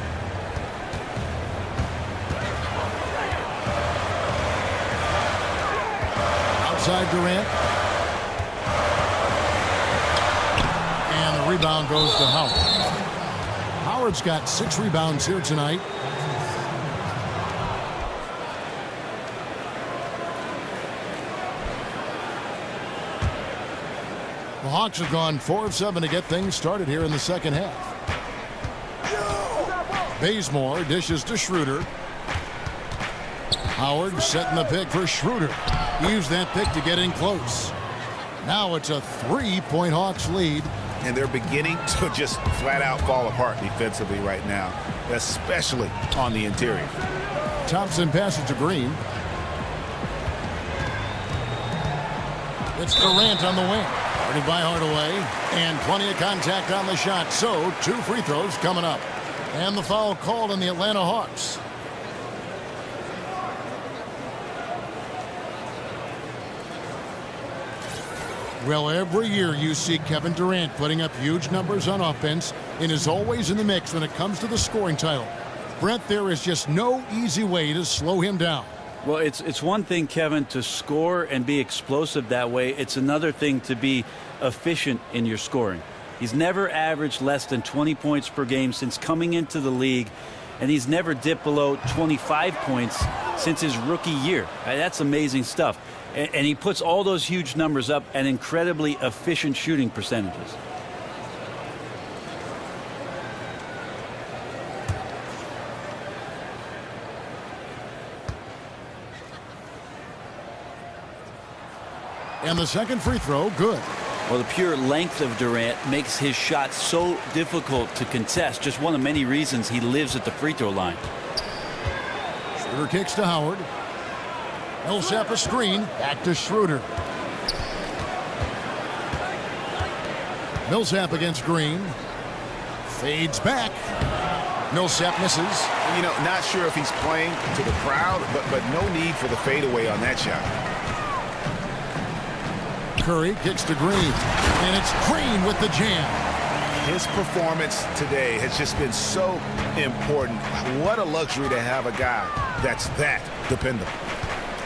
Outside Durant. And the rebound goes to Howard. Howard's got 6 rebounds here tonight. The Hawks have gone 4 of 7 to get things started here in the second half. Bazemore dishes to Schroeder. Howard setting the pick for Schroeder. He used that pick to get in close. Now it's a 3-point Hawks lead. And they're beginning to just flat out fall apart defensively right now, especially on the interior. Thompson passes to Green. It's Durant on the wing. Guarded by Hardaway, and plenty of contact on the shot. So 2 free throws coming up. And the foul called on the Atlanta Hawks. Well, every year you see Kevin Durant putting up huge numbers on offense and is always in the mix when it comes to the scoring title. Brent, there is just no easy way to slow him down. Well, it's one thing, Kevin, to score and be explosive that way. It's another thing to be efficient in your scoring. He's never averaged less than 20 points per game since coming into the league, and he's never dipped below 25 points since his rookie year. That's amazing stuff. And he puts all those huge numbers up and incredibly efficient shooting percentages. And the second free throw, good. Well, the pure length of Durant makes his shot so difficult to contest. Just one of many reasons he lives at the free throw line. Schroeder kicks to Howard. Millsap a screen. Back to Schroeder. Millsap against Green. Fades back. Millsap misses. You know, not sure if he's playing to the crowd, but no need for the fadeaway on that shot. Curry kicks to Green, and it's Green with the jam. His performance today has just been so important. What a luxury to have a guy that's that dependable.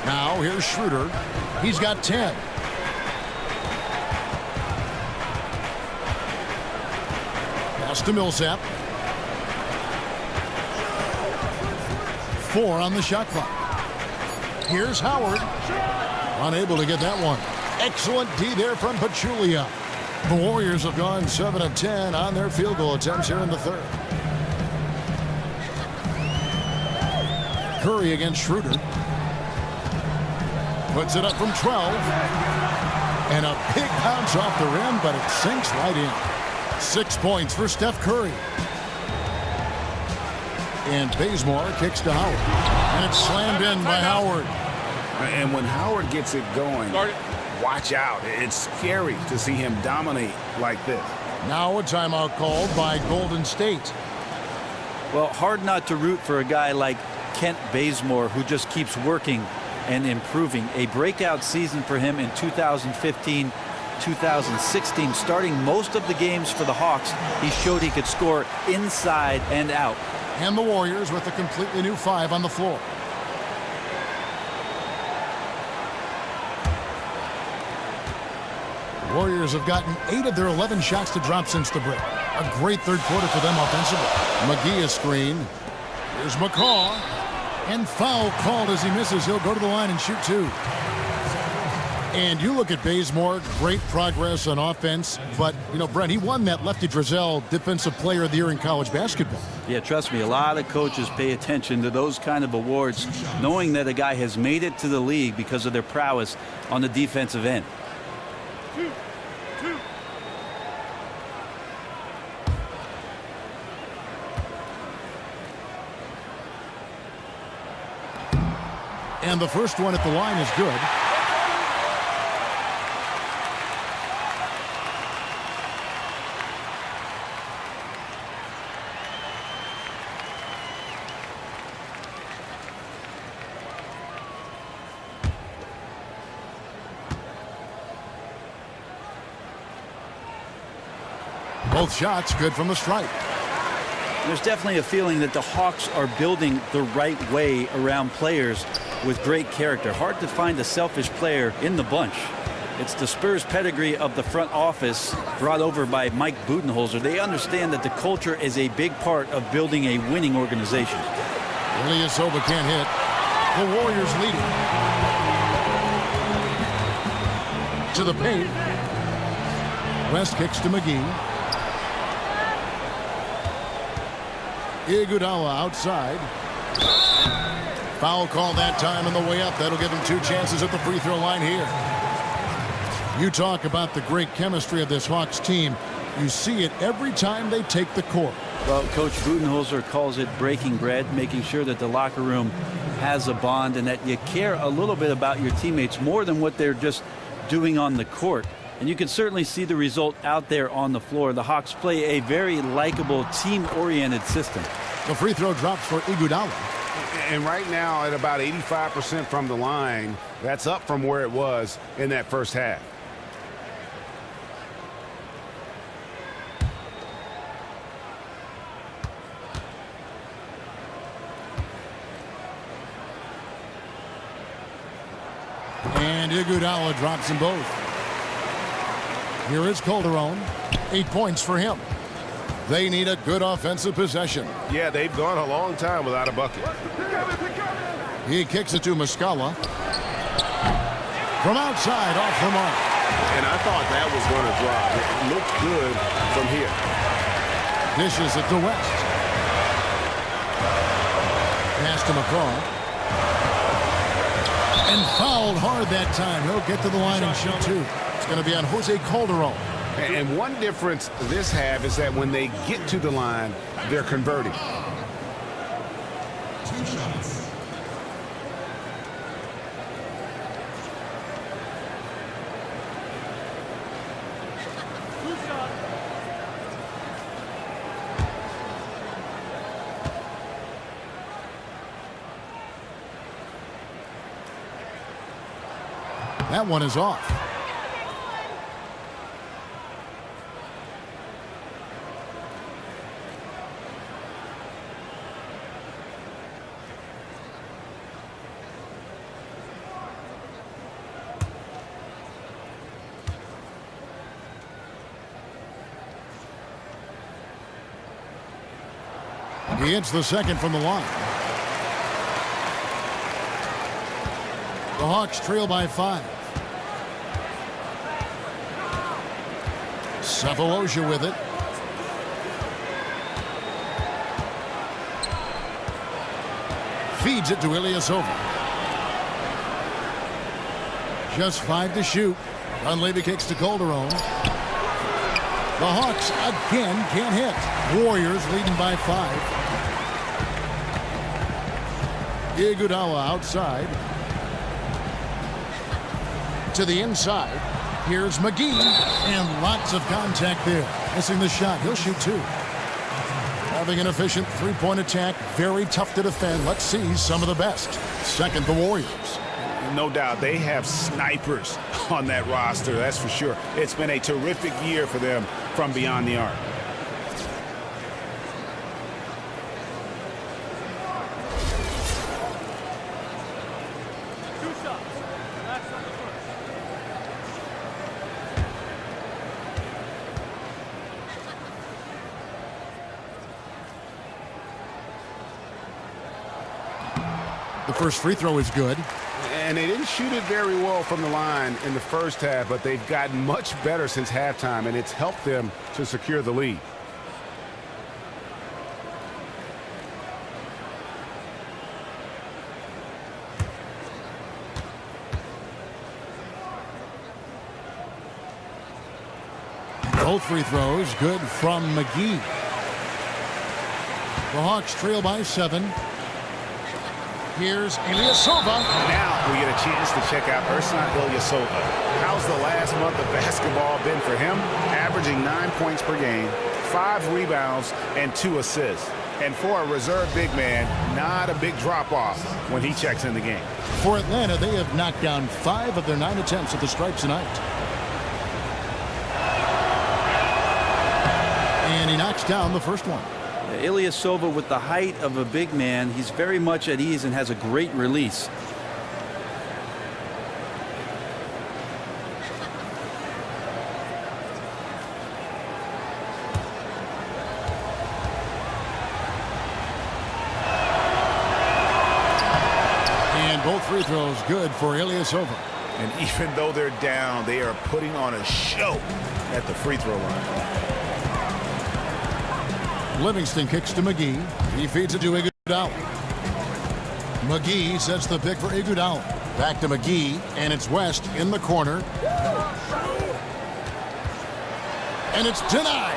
Now here's Schroeder. He's got 10. Pass to Millsap. 4 on the shot clock. Here's Howard. Unable to get that one. Excellent D there from Pachulia. The Warriors have gone 7 of 10 on their field goal attempts here in the third. Curry against Schroeder. Puts it up from 12. And a big bounce off the rim, but it sinks right in. 6 points for Steph Curry. And Bazemore kicks to Howard. And it's slammed in by Howard. And when Howard gets it going, watch out. It's scary to see him dominate like this. Now a timeout called by Golden State. Well, hard not to root for a guy like Kent Bazemore, who just keeps working and improving. A breakout season for him in 2015, 2016. Starting most of the games for the Hawks, he showed he could score inside and out. And the Warriors with a completely new 5 on the floor. Warriors have gotten 8 of their 11 shots to drop since the break. A great third quarter for them offensively. McGee is screen. Here's McCaw. And foul called as he misses. He'll go to the line and shoot 2. And you look at Bazemore, great progress on offense. But, you know, Brent, he won that Lefty Driesell Defensive Player of the Year in college basketball. Yeah, trust me, a lot of coaches pay attention to those kind of awards, knowing that a guy has made it to the league because of their prowess on the defensive end. And the first one at the line is good. Both shots good from the stripe. There's definitely a feeling that the Hawks are building the right way around players with great character. Hard to find a selfish player in the bunch. It's the Spurs pedigree of the front office brought over by Mike Budenholzer. They understand that the culture is a big part of building a winning organization. Ilyasova can't hit. The Warriors leading. To the paint. West kicks to McGee. Iguodala outside. Foul call that time on the way up. That'll give him 2 chances at the free throw line here. You talk about the great chemistry of this Hawks team. You see it every time they take the court. Well, Coach Budenholzer calls it breaking bread, making sure that the locker room has a bond and that you care a little bit about your teammates more than what they're just doing on the court. And you can certainly see the result out there on the floor. The Hawks play a very likable, team-oriented system. The free throw drops for Iguodala. And right now at about 85% from the line, that's up from where it was in that first half. And Iguodala drops them both. Here is Calderon. 8 points for him. They need a good offensive possession. Yeah, they've gone a long time without a bucket. He kicks it to Muscala. From outside, off the mark. And I thought that was going to drop. It looked good from here. Dishes it to West. Pass to McCaw. And fouled hard that time. He'll get to the line and shoot 2. It's going to be on Jose Calderon. And one difference this half is that when they get to the line, they're converting. 2 shots. That one is off. He hits the second from the line. The Hawks trail by 5. Cephalosha with it. Feeds it to Ilyasova. Just 5 to shoot. Dunleavy kicks to Calderon. The Hawks again can't hit. Warriors leading by 5. Iguodala outside. To the inside. Here's McGee. And lots of contact there. Missing the shot. He'll shoot 2. Having an efficient three-point attack. Very tough to defend. Let's see some of the best. Second, the Warriors. No doubt they have snipers on that roster, that's for sure. It's been a terrific year for them from beyond the arc. The first free throw is good. And they didn't shoot it very well from the line in the first half, but they've gotten much better since halftime, and it's helped them to secure the lead. Both free throws good from McGee. The Hawks trail by 7. Here's Ilyasova. Now we get a chance to check out Ersan Ilyasova. How's the last month of basketball been for him? Averaging 9 points per game, 5 rebounds, and 2 assists. And for a reserve big man, not a big drop-off when he checks in the game. For Atlanta, they have knocked down 5 of their 9 attempts at the stripes tonight. And he knocks down the first one. Ilyasova, with the height of a big man, he's very much at ease and has a great release. And both free throws good for Ilyasova. And even though they're down, they are putting on a show at the free throw line. Livingston kicks to McGee. He feeds it to Iguodala. McGee sets the pick for Iguodala. Back to McGee, and it's West in the corner. And it's denied.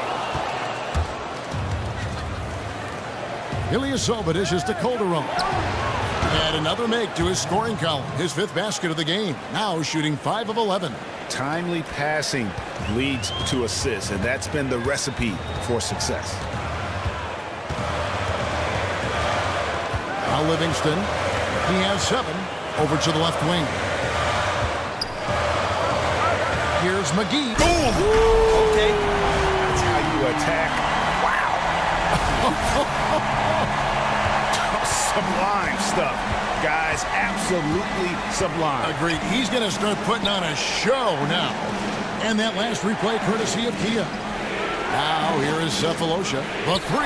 Ilyasova dishes to Calderon. And another make to his scoring column. His 5th basket of the game. Now shooting 5 of 11. Timely passing leads to assists, and that's been the recipe for success. Now Livingston, he has 7, over to the left wing. Here's McGee. Okay. That's how you attack. Wow. Sublime stuff, guys. Absolutely sublime. Agreed. He's going to start putting on a show now. And that last replay courtesy of Kia. Now here is Cephalosha. The 3.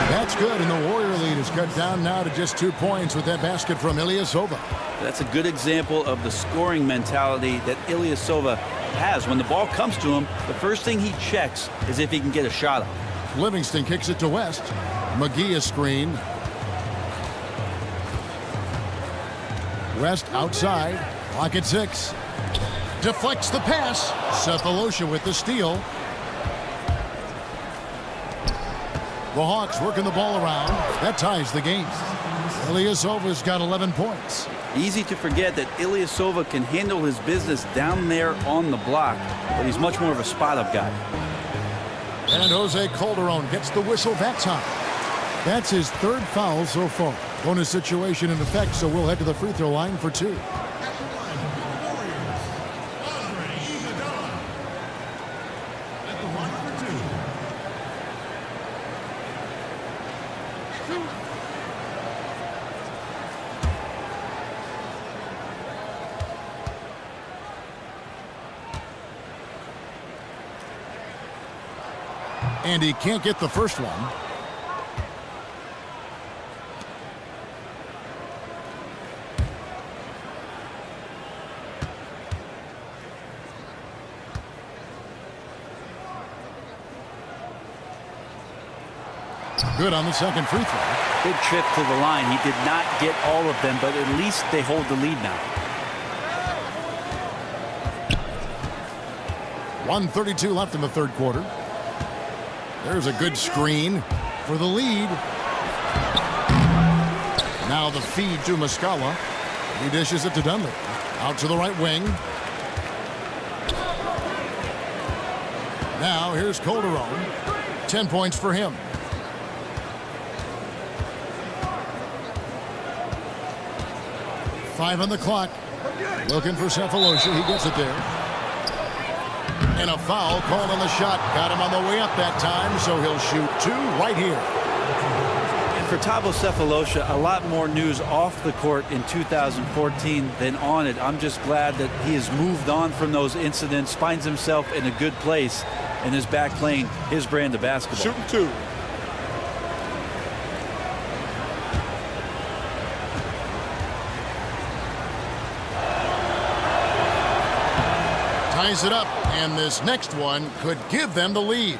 That's good, and the Warrior lead is cut down now to just 2 points with that basket from Ilyasova. That's a good example of the scoring mentality that Ilyasova has. When the ball comes to him, the first thing he checks is if he can get a shot up. Livingston kicks it to West. McGee is screened. West outside. Clock at 6. Deflects the pass. Cephalosha with the steal. The Hawks working the ball around. That ties the game. Ilyasova's got 11 points. Easy to forget that Ilyasova can handle his business down there on the block, but he's much more of a spot-up guy. And Jose Calderon gets the whistle that time. That's his 3rd foul so far. Bonus situation in effect, so we'll head to the free throw line for 2. And he can't get the first one. Good on the second free throw. Big trip to the line. He did not get all of them, but at least they hold the lead now. 1:32 left in the third quarter. There's a good screen for the lead. Now the feed to Muscala. He dishes it to Dunley. Out to the right wing. Now here's Calderon. 10 points for him. Five on the clock. Looking for Cephalosha. He gets it there. And a foul called on the shot. Got him on the way up that time, so he'll shoot two right here. And for Thabo Cephalosha, a lot more news off the court in 2014 than on it. I'm just glad that he has moved on from those incidents, finds himself in a good place, and is back playing his brand of basketball. Shooting two. Ties it up, and this next one could give them the lead.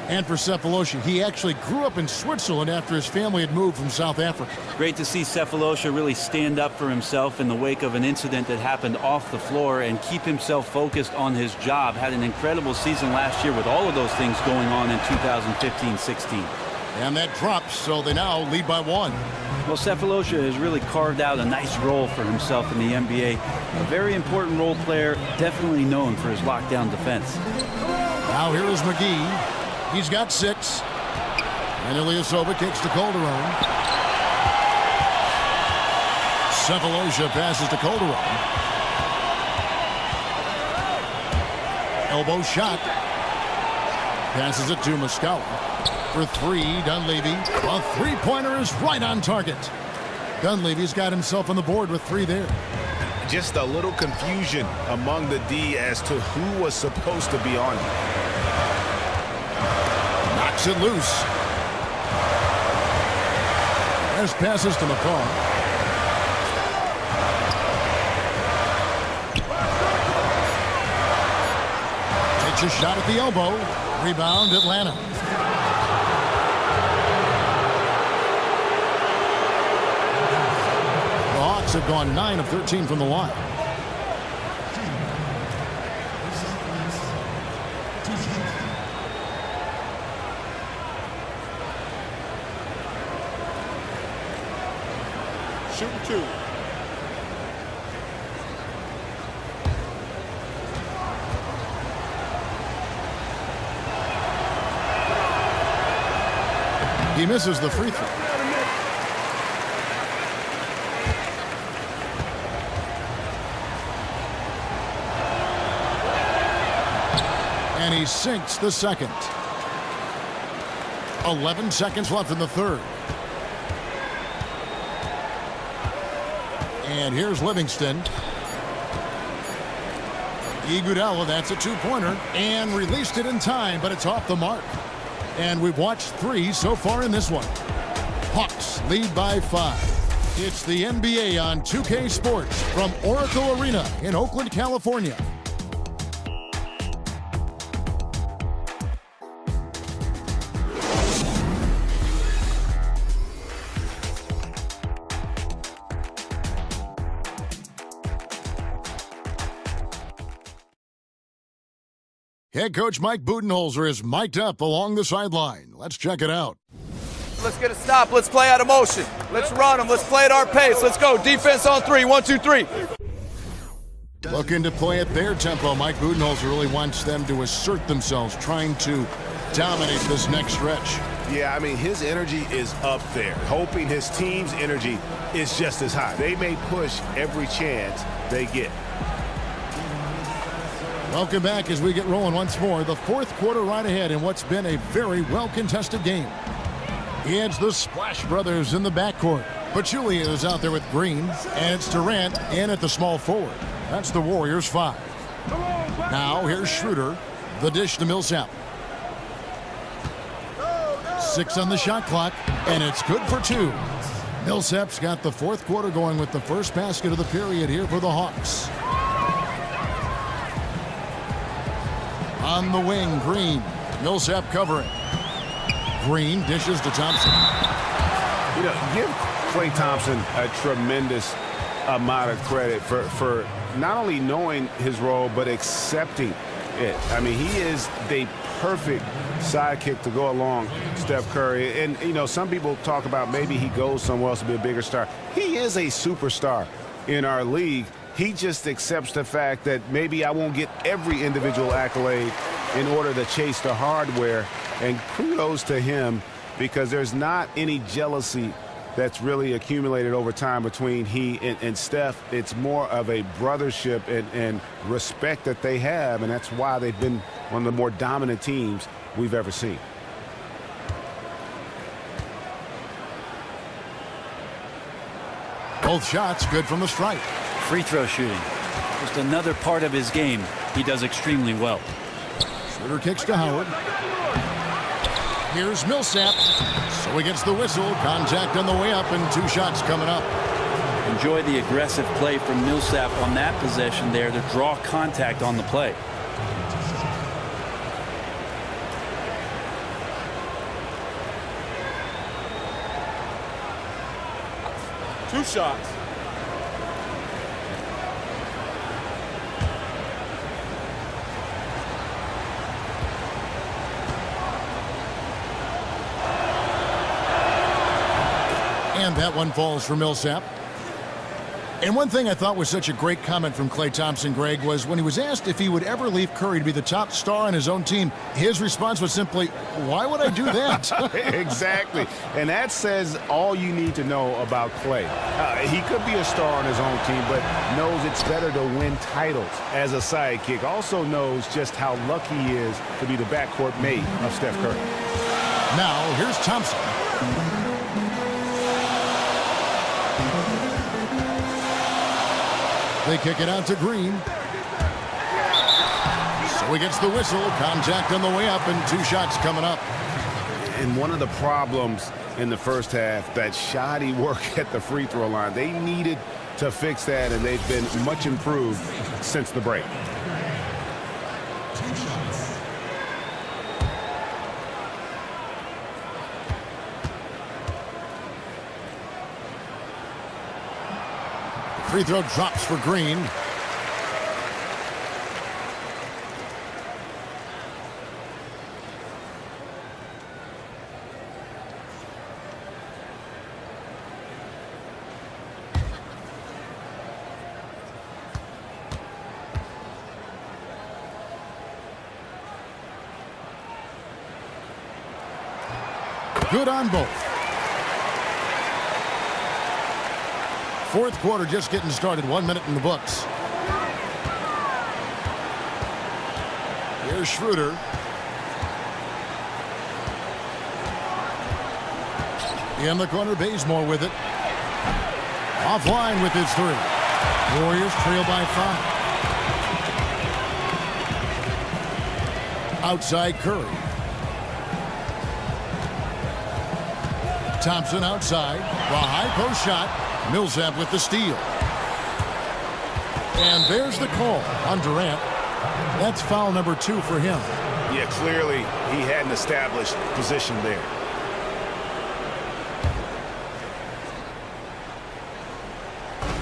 And for Cephalosha, he actually grew up in Switzerland after his family had moved from South Africa. Great to see Cephalosha really stand up for himself in the wake of an incident that happened off the floor and keep himself focused on his job. Had an incredible season last year with all of those things going on in 2015-16. And that drops, so they now lead by one. Well, Cephalosha has really carved out a nice role for himself in the NBA. A very important role player, definitely known for his lockdown defense. Now here is McGee. He's got 6. And Ilyasova kicks to Calderon. Cephalosha passes to Calderon. Elbow shot. Passes it to Muscala. For 3, Dunleavy. A three-pointer is right on target. Dunleavy's got himself on the board with 3 there. Just a little confusion among the D as to who was supposed to be on him. Knocks it loose. There's passes to McCall. Takes a shot at the elbow. Rebound, Atlanta. The Hawks have gone 9 of 13 from the line. Shooting two. He misses the free throw. And he sinks the second. 11 seconds left in the third. And here's Livingston. Iguodala, that's a 2-pointer, and released it in time, but it's off the mark. And we've watched 3 so far in this one. Hawks lead by 5. It's the NBA on 2K Sports from Oracle Arena in Oakland, California. Head coach Mike Budenholzer is mic'd up along the sideline. Let's check it out. Let's get a stop. Let's play out of motion. Let's run them. Let's play at our pace. Let's go. Defense on 3. 1, 2, 3. Looking to play at their tempo. Mike Budenholzer really wants them to assert themselves, trying to dominate this next stretch. Yeah, I mean, his energy is up there, hoping his team's energy is just as high. They may push every chance they get. Welcome back as we get rolling once more. The fourth quarter right ahead in what's been a very well-contested game. It's the Splash Brothers in the backcourt. Pachulia is out there with Green, and it's Durant in at the small forward. That's the Warriors 5. Now here's Schroeder. The dish to Millsap. 6 on the shot clock, and it's good for 2. Millsap's got the fourth quarter going with the first basket of the period here for the Hawks. On the wing, Green. Millsap covering. Green dishes to Thompson. You know, give Klay Thompson a tremendous amount of credit for not only knowing his role, but accepting it. I mean, he is the perfect sidekick to go along Steph Curry. And, you know, some people talk about maybe he goes somewhere else to be a bigger star. He is a superstar in our league. He just accepts the fact that maybe I won't get every individual accolade in order to chase the hardware. And kudos to him, because there's not any jealousy that's really accumulated over time between he and Steph. It's more of a brothership and respect that they have, and that's why they've been one of the more dominant teams we've ever seen. Both shots good from the stripe. Free throw shooting, just another part of his game he does extremely well. Schroeder kicks to Howard. Here's Millsap. So he gets the whistle. Contact on the way up, and 2 shots coming up. Enjoy the aggressive play from Millsap on that possession there to draw contact on the play. Two shots. And that one falls for Millsap. And one thing I thought was such a great comment from Klay Thompson, Greg, was when he was asked if he would ever leave Curry to be the top star on his own team, his response was simply, why would I do that? Exactly. And that says all you need to know about Klay. He could be a star on his own team, but knows it's better to win titles as a sidekick. Also knows just how lucky he is to be the backcourt mate of Steph Curry. Now, here's Thompson. They kick it out to Green. So he gets the whistle. Contact on the way up, and 2 shots coming up. And one of the problems in the first half, that shoddy work at the free throw line. They needed to fix that, and they've been much improved since the break. Free throw drops for Green. Good on both. Fourth quarter just getting started. 1 minute in the books. Here's Schroeder. In the corner, Bazemore with it. Offline with his 3. Warriors trail by 5. Outside Curry. Thompson outside. The high post shot. Millsap with the steal. And there's the call on Durant. That's foul number 2 for him. Yeah, clearly he had an established position there.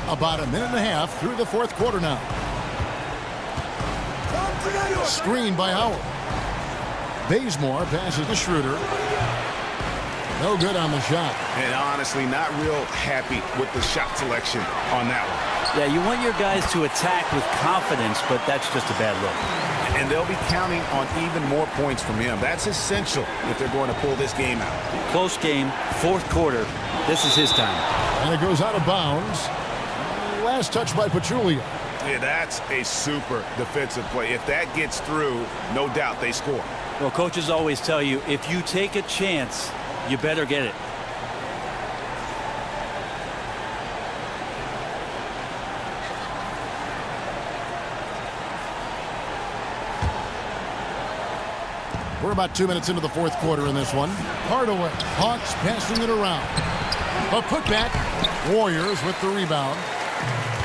About a minute and a half through the fourth quarter now. Screen by Howard. Bazemore passes to Schroeder. No good on the shot. And honestly, not real happy with the shot selection on that one. Yeah, you want your guys to attack with confidence, but that's just a bad look. And they'll be counting on even more points from him. That's essential if they're going to pull this game out. Close game, fourth quarter. This is his time. And it goes out of bounds. Last touch by Pachulia. Yeah, that's a super defensive play. If that gets through, no doubt they score. Well, coaches always tell you, if you take a chance, you better get it. We're about 2 minutes into the fourth quarter in this one. Hardaway. Hawks passing it around. A putback. Warriors with the rebound.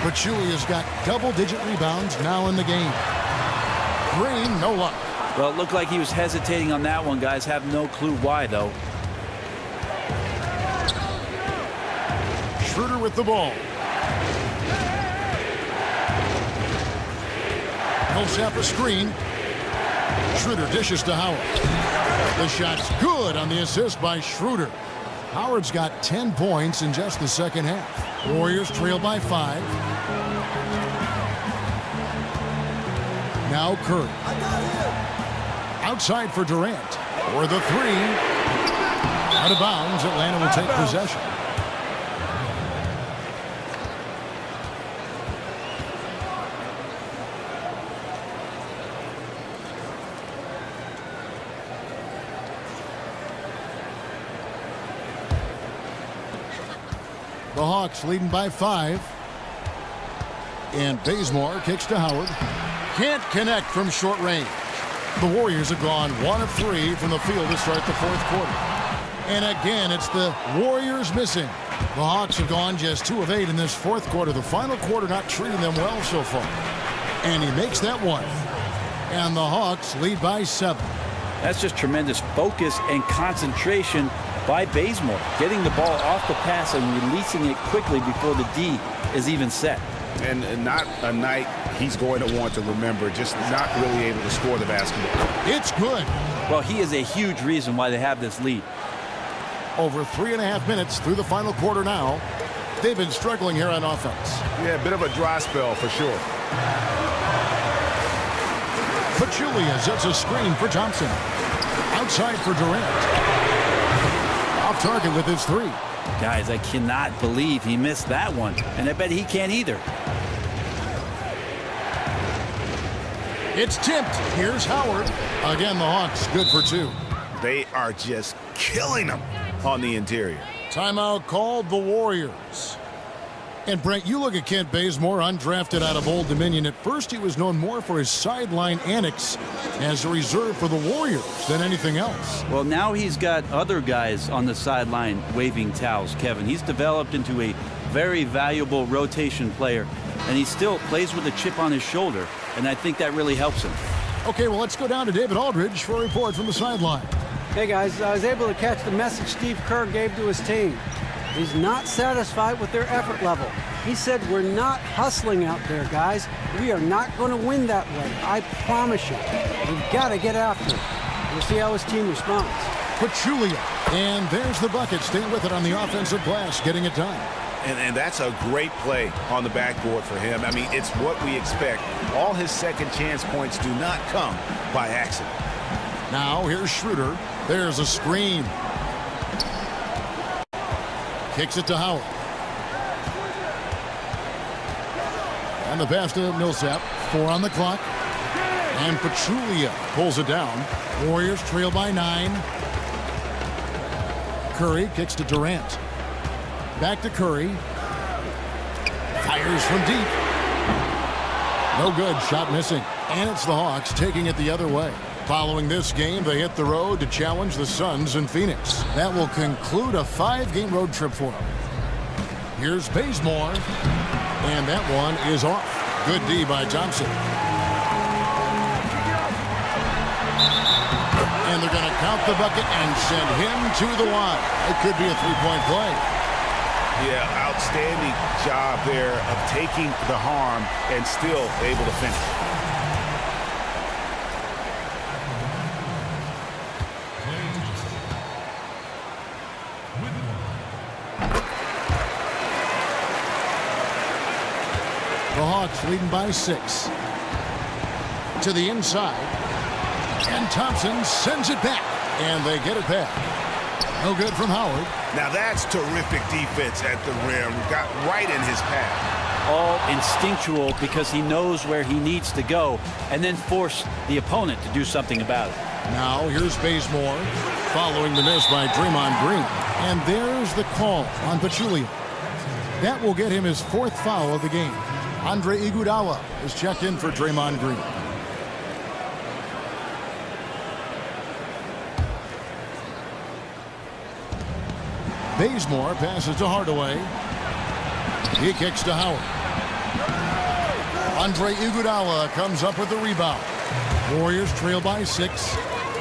Pachulia's got double-digit rebounds now in the game. Green, no luck. Well, it looked like he was hesitating on that one, guys. Have no clue why, though. Schroeder with the ball. Millsap a screen. Schroeder dishes to Howard. The shot's good on the assist by Schroeder. Howard's got 10 points in just the second half. Warriors trail by 5. Now Curry. Outside for Durant. For the 3. Out of bounds. Atlanta will take possession. The Hawks leading by 5. And Bazemore kicks to Howard. Can't connect from short range. The Warriors have gone 1 of 3 from the field to start the fourth quarter. And again, it's the Warriors missing. The Hawks have gone just 2 of 8 in this fourth quarter. The final quarter not treating them well so far. And he makes that one. And the Hawks lead by 7. That's just tremendous focus and concentration by Bazemore, getting the ball off the pass and releasing it quickly before the D is even set. And not a night he's going to want to remember, just not really able to score the basketball. It's good. Well, he is a huge reason why they have this lead. Over 3.5 minutes through the final quarter now. They've been struggling here on offense. Yeah, a bit of a dry spell for sure. Pachulia sets a screen for Thompson. Outside for Durant. Off target with his 3. Guys, I cannot believe he missed that one. And I bet he can't either. It's tipped. Here's Howard. Again, the Hawks good for 2. They are just killing them on the interior. Timeout called the Warriors. And Brent, you look at Kent Bazemore, undrafted out of Old Dominion. At first, he was known more for his sideline antics as a reserve for the Warriors than anything else. Well, now he's got other guys on the sideline waving towels, Kevin. He's developed into a very valuable rotation player, and he still plays with a chip on his shoulder, and I think that really helps him. Okay, well, let's go down to David Aldridge for a report from the sideline. Hey, guys, I was able to catch the message Steve Kerr gave to his team. He's not satisfied with their effort level. He said, we're not hustling out there, guys. We are not going to win that way. I promise you. We've got to get after it. We'll see how his team responds. Pachulia. And there's the bucket. Staying with it on the offensive glass, getting it done. And that's a great play on the backboard for him. I mean, it's what we expect. All his second chance points do not come by accident. Now here's Schroeder. There's a screen. Kicks it to Howard. And the pass to Millsap. 4 on the clock. And Pachulia pulls it down. Warriors trail by 9. Curry kicks to Durant. Back to Curry. Fires from deep. No good. Shot missing. And it's the Hawks taking it the other way. Following this game, they hit the road to challenge the Suns in Phoenix. That will conclude a 5-game road trip for them. Here's Bazemore. And that one is off. Good D by Thompson. And they're going to count the bucket and send him to the line. It could be a 3-point play. Yeah, outstanding job there of taking the harm and still able to finish. The Hawks leading by 6. To the inside. And Thompson sends it back. And they get it back. No good from Howard. Now that's terrific defense at the rim. Got right in his path. All instinctual because he knows where he needs to go and then force the opponent to do something about it. Now here's Bazemore following the miss by Draymond Green. And there's the call on Pachulia. That will get him his 4th foul of the game. Andre Iguodala is checked in for Draymond Green. Bazemore passes to Hardaway. He kicks to Howard. Andre Iguodala comes up with the rebound. Warriors trail by 6.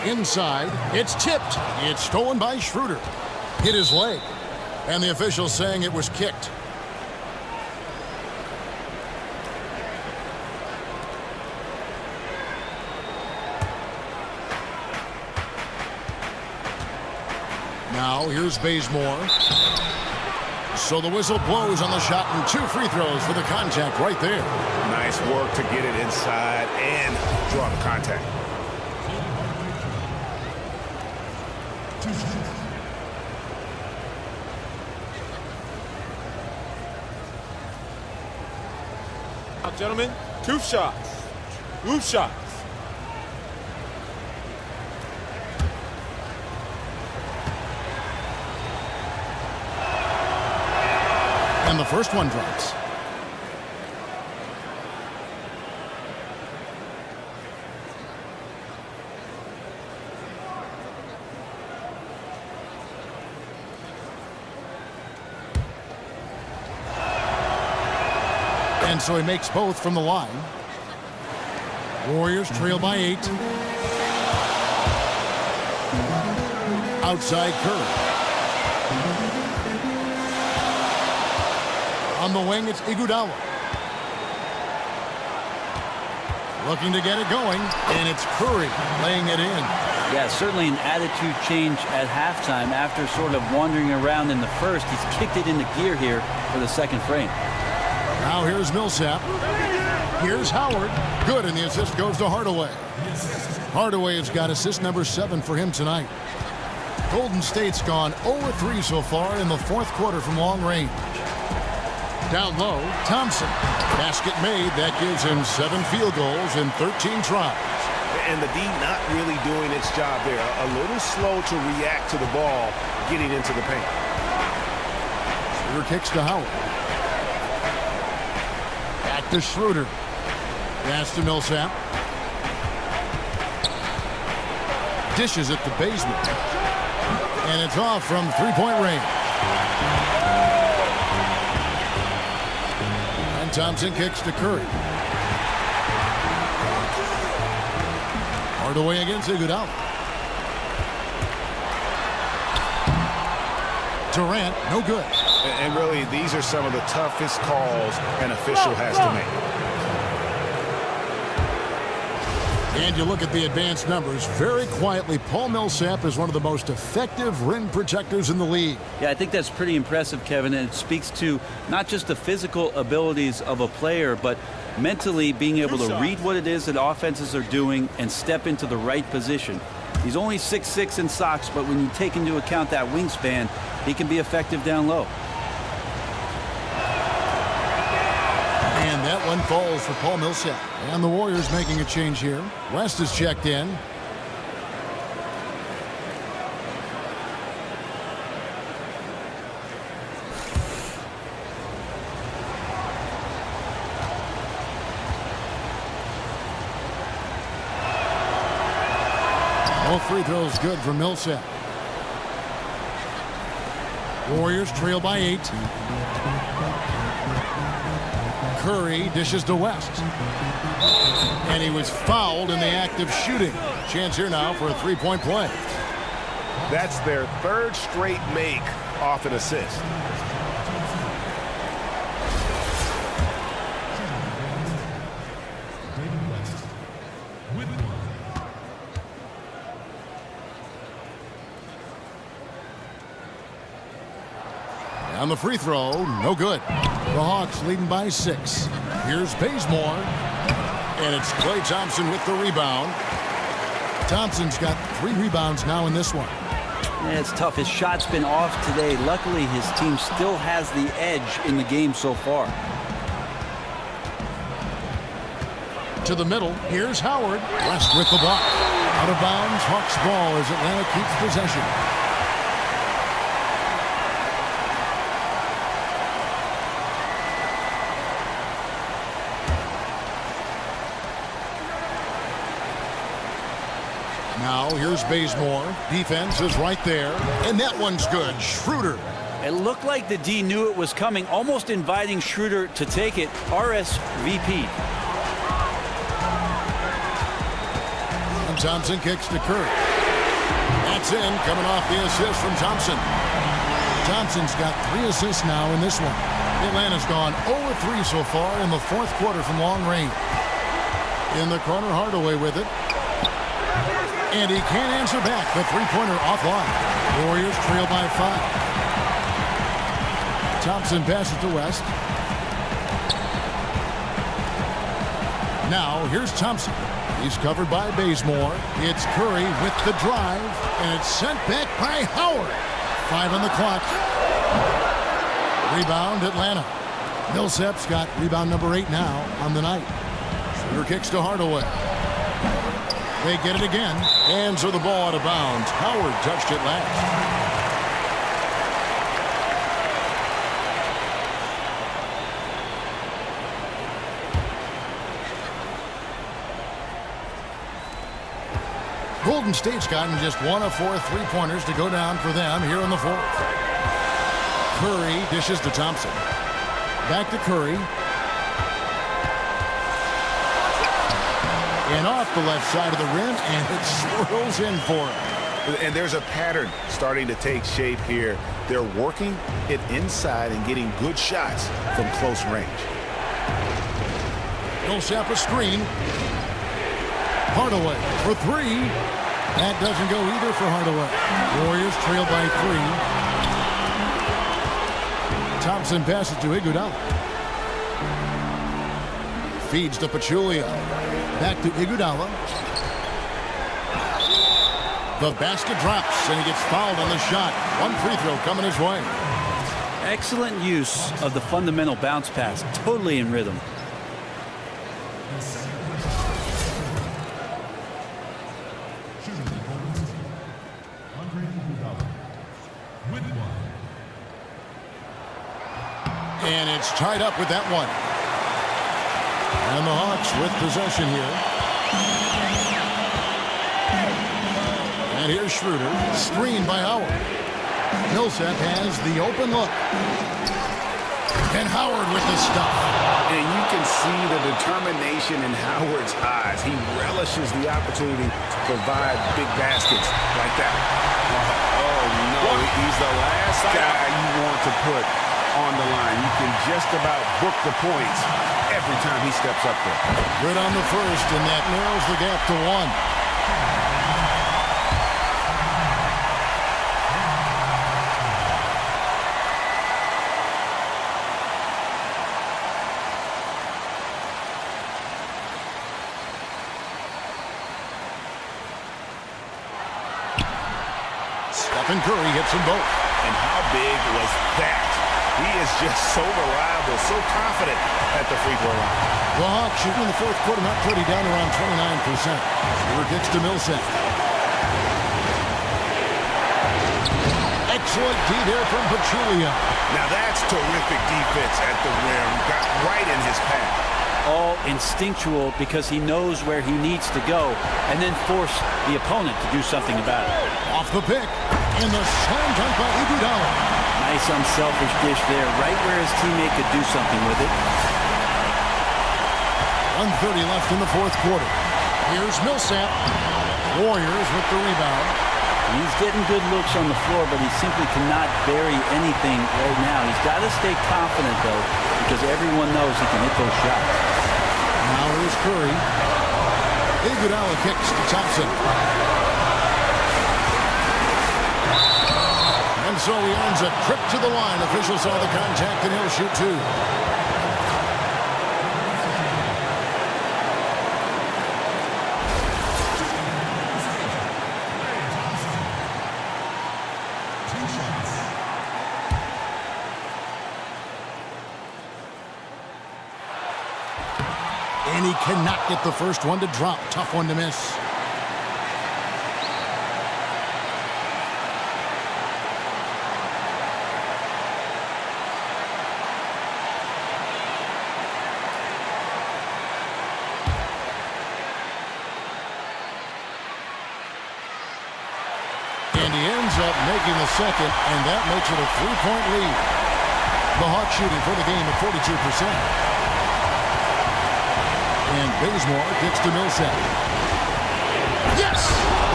Inside, it's tipped. It's stolen by Schroeder. Hit his leg. And the official saying it was kicked. Now here's Bazemore. So the whistle blows on the shot and 2 free throws for the contact right there. Nice work to get it inside and draw the contact. Now, gentlemen, 2 shots. Loop shots. And the first one drops. And so he makes both from the line. Warriors trail by 8. Outside Curry. On the wing, it's Iguodala. Looking to get it going, and it's Curry laying it in. Yeah, certainly an attitude change at halftime after sort of wandering around in the first. He's kicked it into gear here for the second frame. Now here's Millsap. Here's Howard. Good, and the assist goes to Hardaway. Hardaway has got assist number 7 for him tonight. Golden State's gone 0-3 so far in the 4th quarter from long range. Down low, Thompson. Basket made. That gives him 7 field goals in 13 tries. And the D not really doing its job there. A little slow to react to the ball getting into the paint. Schroeder kicks to Howard. Back to Schroeder. Pass to Millsap. Dishes it to Bazemore. And it's off from 3-point range. And Thompson kicks to Curry. Hardaway against Iguodala. Durant, no good. And really, these are some of the toughest calls an official has to make. And you look at the advanced numbers, very quietly, Paul Millsap is one of the most effective rim protectors in the league. Yeah, I think that's pretty impressive, Kevin, and it speaks to not just the physical abilities of a player, but mentally being able to read what it is that offenses are doing and step into the right position. He's only 6'6" in socks, but when you take into account that wingspan, he can be effective down low. And that one falls for Paul Millsap. And the Warriors making a change here. West is checked in. All free throws good for Millsap. Warriors trail by 8. Curry dishes to West. And he was fouled in the act of shooting. Chance here now for a 3-point play. That's their 3rd straight make off an assist. On the free throw, no good. The Hawks leading by 6. Here's Bazemore. And it's Klay Thompson with the rebound. Thompson's got 3 rebounds now in this one. Yeah, it's tough. His shot's been off today. Luckily, his team still has the edge in the game so far. To the middle, here's Howard. West with the block. Out of bounds, Hawks ball as Atlanta keeps possession. Now here's Bazemore. Defense is right there. And that one's good. Schroeder. It looked like the D knew it was coming, almost inviting Schroeder to take it. RSVP. Thompson kicks to Curry. That's in, coming off the assist from Thompson. Thompson's got 3 assists now in this one. Atlanta's gone 0-3 so far in the fourth quarter from long range. In the corner, Hardaway with it. And he can't answer back. The three-pointer offline. Warriors trail by 5. Thompson passes to West. Now, here's Thompson. He's covered by Bazemore. It's Curry with the drive, and it's sent back by Howard. 5 on the clock. Rebound, Atlanta. Millsap's got rebound number 8 now on the night. Shooter kicks to Hardaway. They get it again. Hands are the ball out of bounds. Howard touched it last. Golden State's gotten just 1 of 4 3-pointers to go down for them here in the fourth. Curry dishes to Thompson. Back to Curry. And off the left side of the rim, and it swirls in for him. And there's a pattern starting to take shape here. They're working it inside and getting good shots from close range. Millsap a screen. Hardaway for 3. That doesn't go either for Hardaway. Warriors trail by 3. Thompson passes to Iguodala. Feeds to Pachulia. Back to Iguodala. The basket drops, and he gets fouled on the shot. 1 free throw coming his way. Excellent use of the fundamental bounce pass. Totally in rhythm. And it's tied up with that one. And the Hawks with possession here. And here's Schroeder, screened by Howard. Millsap has the open look. And Howard with the stop. And you can see the determination in Howard's eyes. He relishes the opportunity to provide big baskets like that. Oh, no, he's the last guy you want to put on the line. You can just about book the points every time he steps up there. Good on the first, and that narrows the gap to 1. Stephen Curry hits them both. And how big was that? He is just so reliable, so confident at the free throw line. The Hawks shooting in the fourth quarter, not pretty, down around 29%. Stewart gets to Millsap. Excellent D there from Pachulia. Now that's terrific defense at the rim. Got right in his path. All instinctual because he knows where he needs to go and then force the opponent to do something about it. Off the pick. And the slam dunk by Iguodala. Nice unselfish dish there, right where his teammate could do something with it. 1:30 left in the fourth quarter. Here's Millsap. Warriors with the rebound. He's getting good looks on the floor, but he simply cannot bury anything right now. He's got to stay confident, though, because everyone knows he can hit those shots. Now here's Curry. Iguodala kicks to Thompson. And so he earns a trip to the line. Officials saw the contact, and he'll shoot 2. And he cannot get the first one to drop. Tough one to miss. And he ends up making the second, and that makes it a 3-point lead. The Hawks shooting for the game at 42%. And Bazemore gets to Millsap. Yes!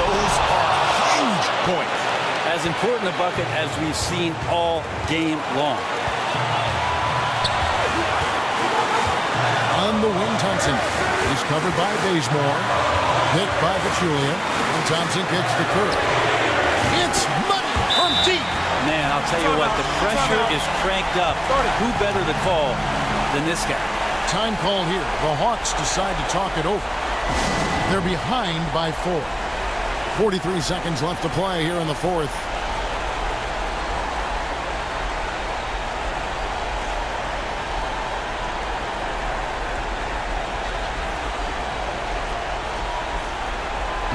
Those are huge points. As important a bucket as we've seen all game long. On the wing, Thompson. He's covered by Bazemore. Picked by Pachulia. And Thompson kicks to Curry. It's money from deep. Man, I'll tell you what, the pressure is cranked up. Who better to call than this guy? Time call here. The Hawks decide to talk it over. They're behind by 4. 43 seconds left to play here in the fourth.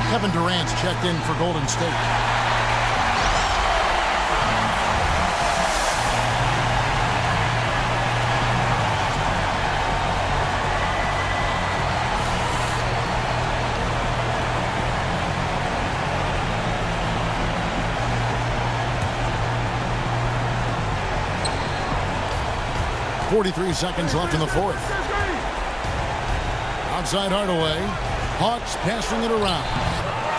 Kevin Durant's checked in for Golden State. .43 seconds left in the fourth. Outside Hardaway. Hawks passing it around.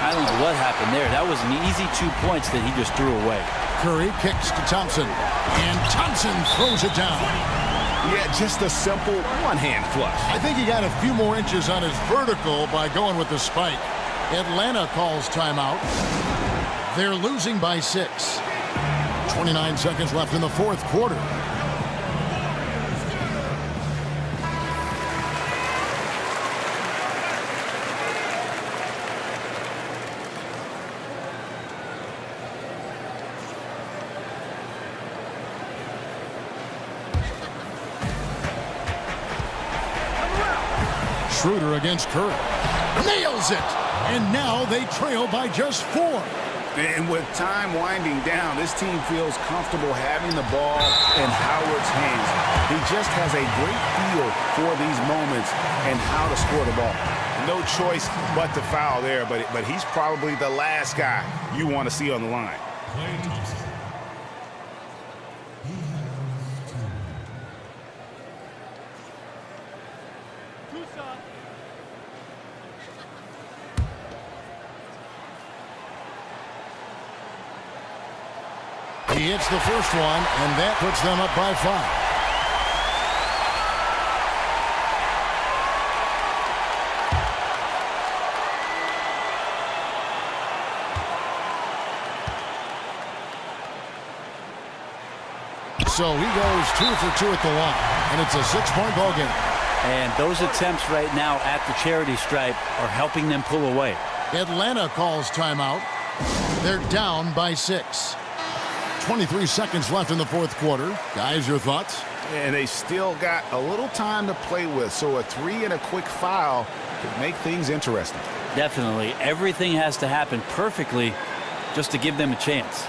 I don't know what happened there. That was an easy 2 points that he just threw away. Curry kicks to Thompson. And Thompson throws it down. Yeah, just a simple one-hand flush. I think he got a few more inches on his vertical by going with the spike. Atlanta calls timeout. They're losing by 6. 29 seconds left in the fourth quarter. Schroeder against Curry. Nails it! And now they trail by just 4. And with time winding down, this team feels comfortable having the ball in Howard's hands. He just has a great feel for these moments and how to score the ball. No choice but to foul there, but he's probably the last guy you want to see on the line. He hits the first one, and that puts them up by 5. So he goes 2 for 2 at the line, and it's a 6-point ball game. And those attempts right now at the charity stripe are helping them pull away. Atlanta calls timeout. They're down by 6. 23 seconds left in the fourth quarter. Guys, your thoughts? And they still got a little time to play with, so a 3 and a quick foul could make things interesting. Definitely. Everything has to happen perfectly just to give them a chance.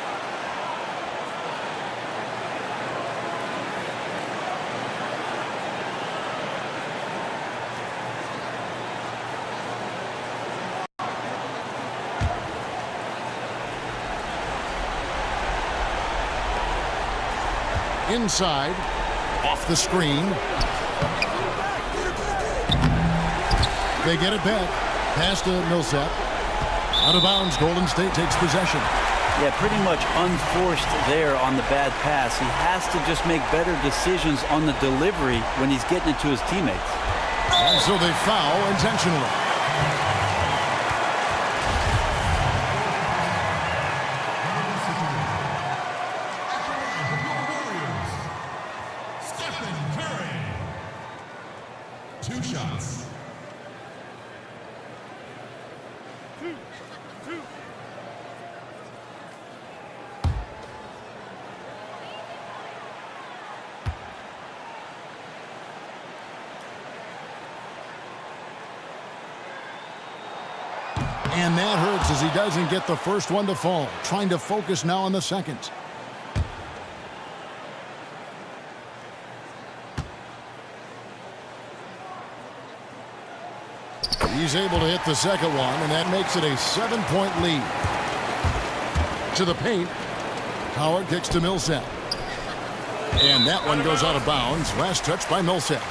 Inside, off the screen. They get it back. Pass to Millsap. Out of bounds, Golden State takes possession. Yeah, pretty much unforced there on the bad pass. He has to just make better decisions on the delivery when he's getting it to his teammates. And so they foul intentionally. And that hurts as he doesn't get the first one to fall. Trying to focus now on the second. He's able to hit the second one, and that makes it a 7-point lead. To the paint. Howard kicks to Millsap. And that one goes out of bounds. Last touch by Millsap.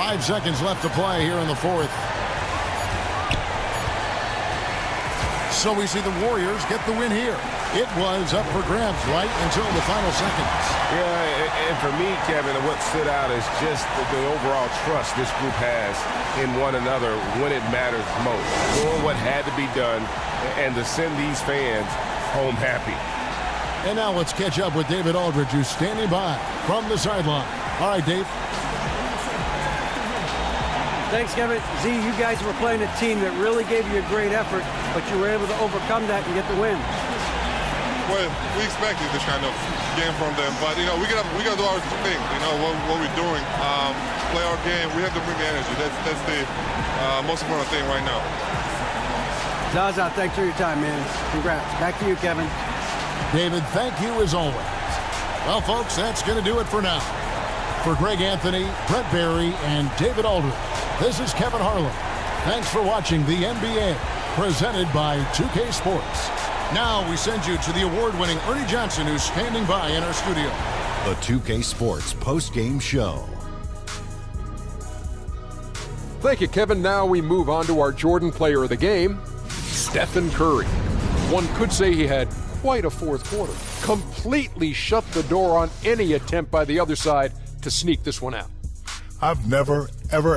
5 seconds left to play here in the fourth. So we see the Warriors get the win here. It was up for grabs right until the final seconds. Yeah, and for me, Kevin, what stood out is just the overall trust this group has in one another when it matters most. Doing what had to be done and to send these fans home happy. And now let's catch up with David Aldridge, who's standing by from the sideline. All right, Dave. Thanks, Kevin. Z, you guys were playing a team that really gave you a great effort, but you were able to overcome that and get the win. Well, we expected this kind of game from them, but we gotta do our thing. What we're doing, play our game. We have to bring the energy. That's the most important thing right now. Zaza, thanks for your time, man. Congrats. Back to you, Kevin. David, thank you as always. Well, folks, that's going to do it for now. For Greg Anthony, Brett Barry, and David Aldridge, this is Kevin Harlan. Thanks for watching the NBA, presented by 2K Sports. Now we send you to the award-winning Ernie Johnson, who's standing by in our studio. The 2K Sports post-game show. Thank you, Kevin. Now we move on to our Jordan player of the game, Stephen Curry. One could say he had quite a fourth quarter. Completely shut the door on any attempt by the other side to sneak this one out. I've never, ever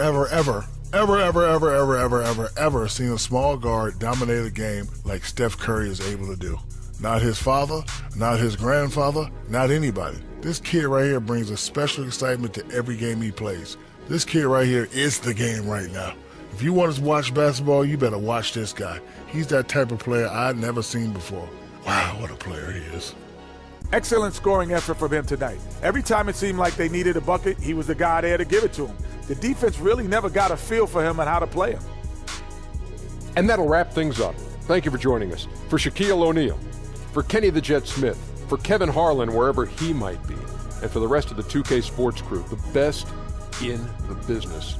seen a small guard dominate a game like Steph Curry is able to do. Not his father, not his grandfather, not anybody. This kid right here brings a special excitement to every game he plays. This kid right here is the game right now. If you want to watch basketball, you better watch this guy. He's that type of player I've never seen before. Wow, what a player he is. Excellent scoring effort from him tonight. Every time it seemed like they needed a bucket, he was the guy there to give it to him. The defense really never got a feel for him and how to play him. And that'll wrap things up. Thank you for joining us. For Shaquille O'Neal, for Kenny the Jet Smith, for Kevin Harlan, wherever he might be, and for the rest of the 2K Sports crew, the best in the business.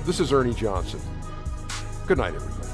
This is Ernie Johnson. Good night, everybody.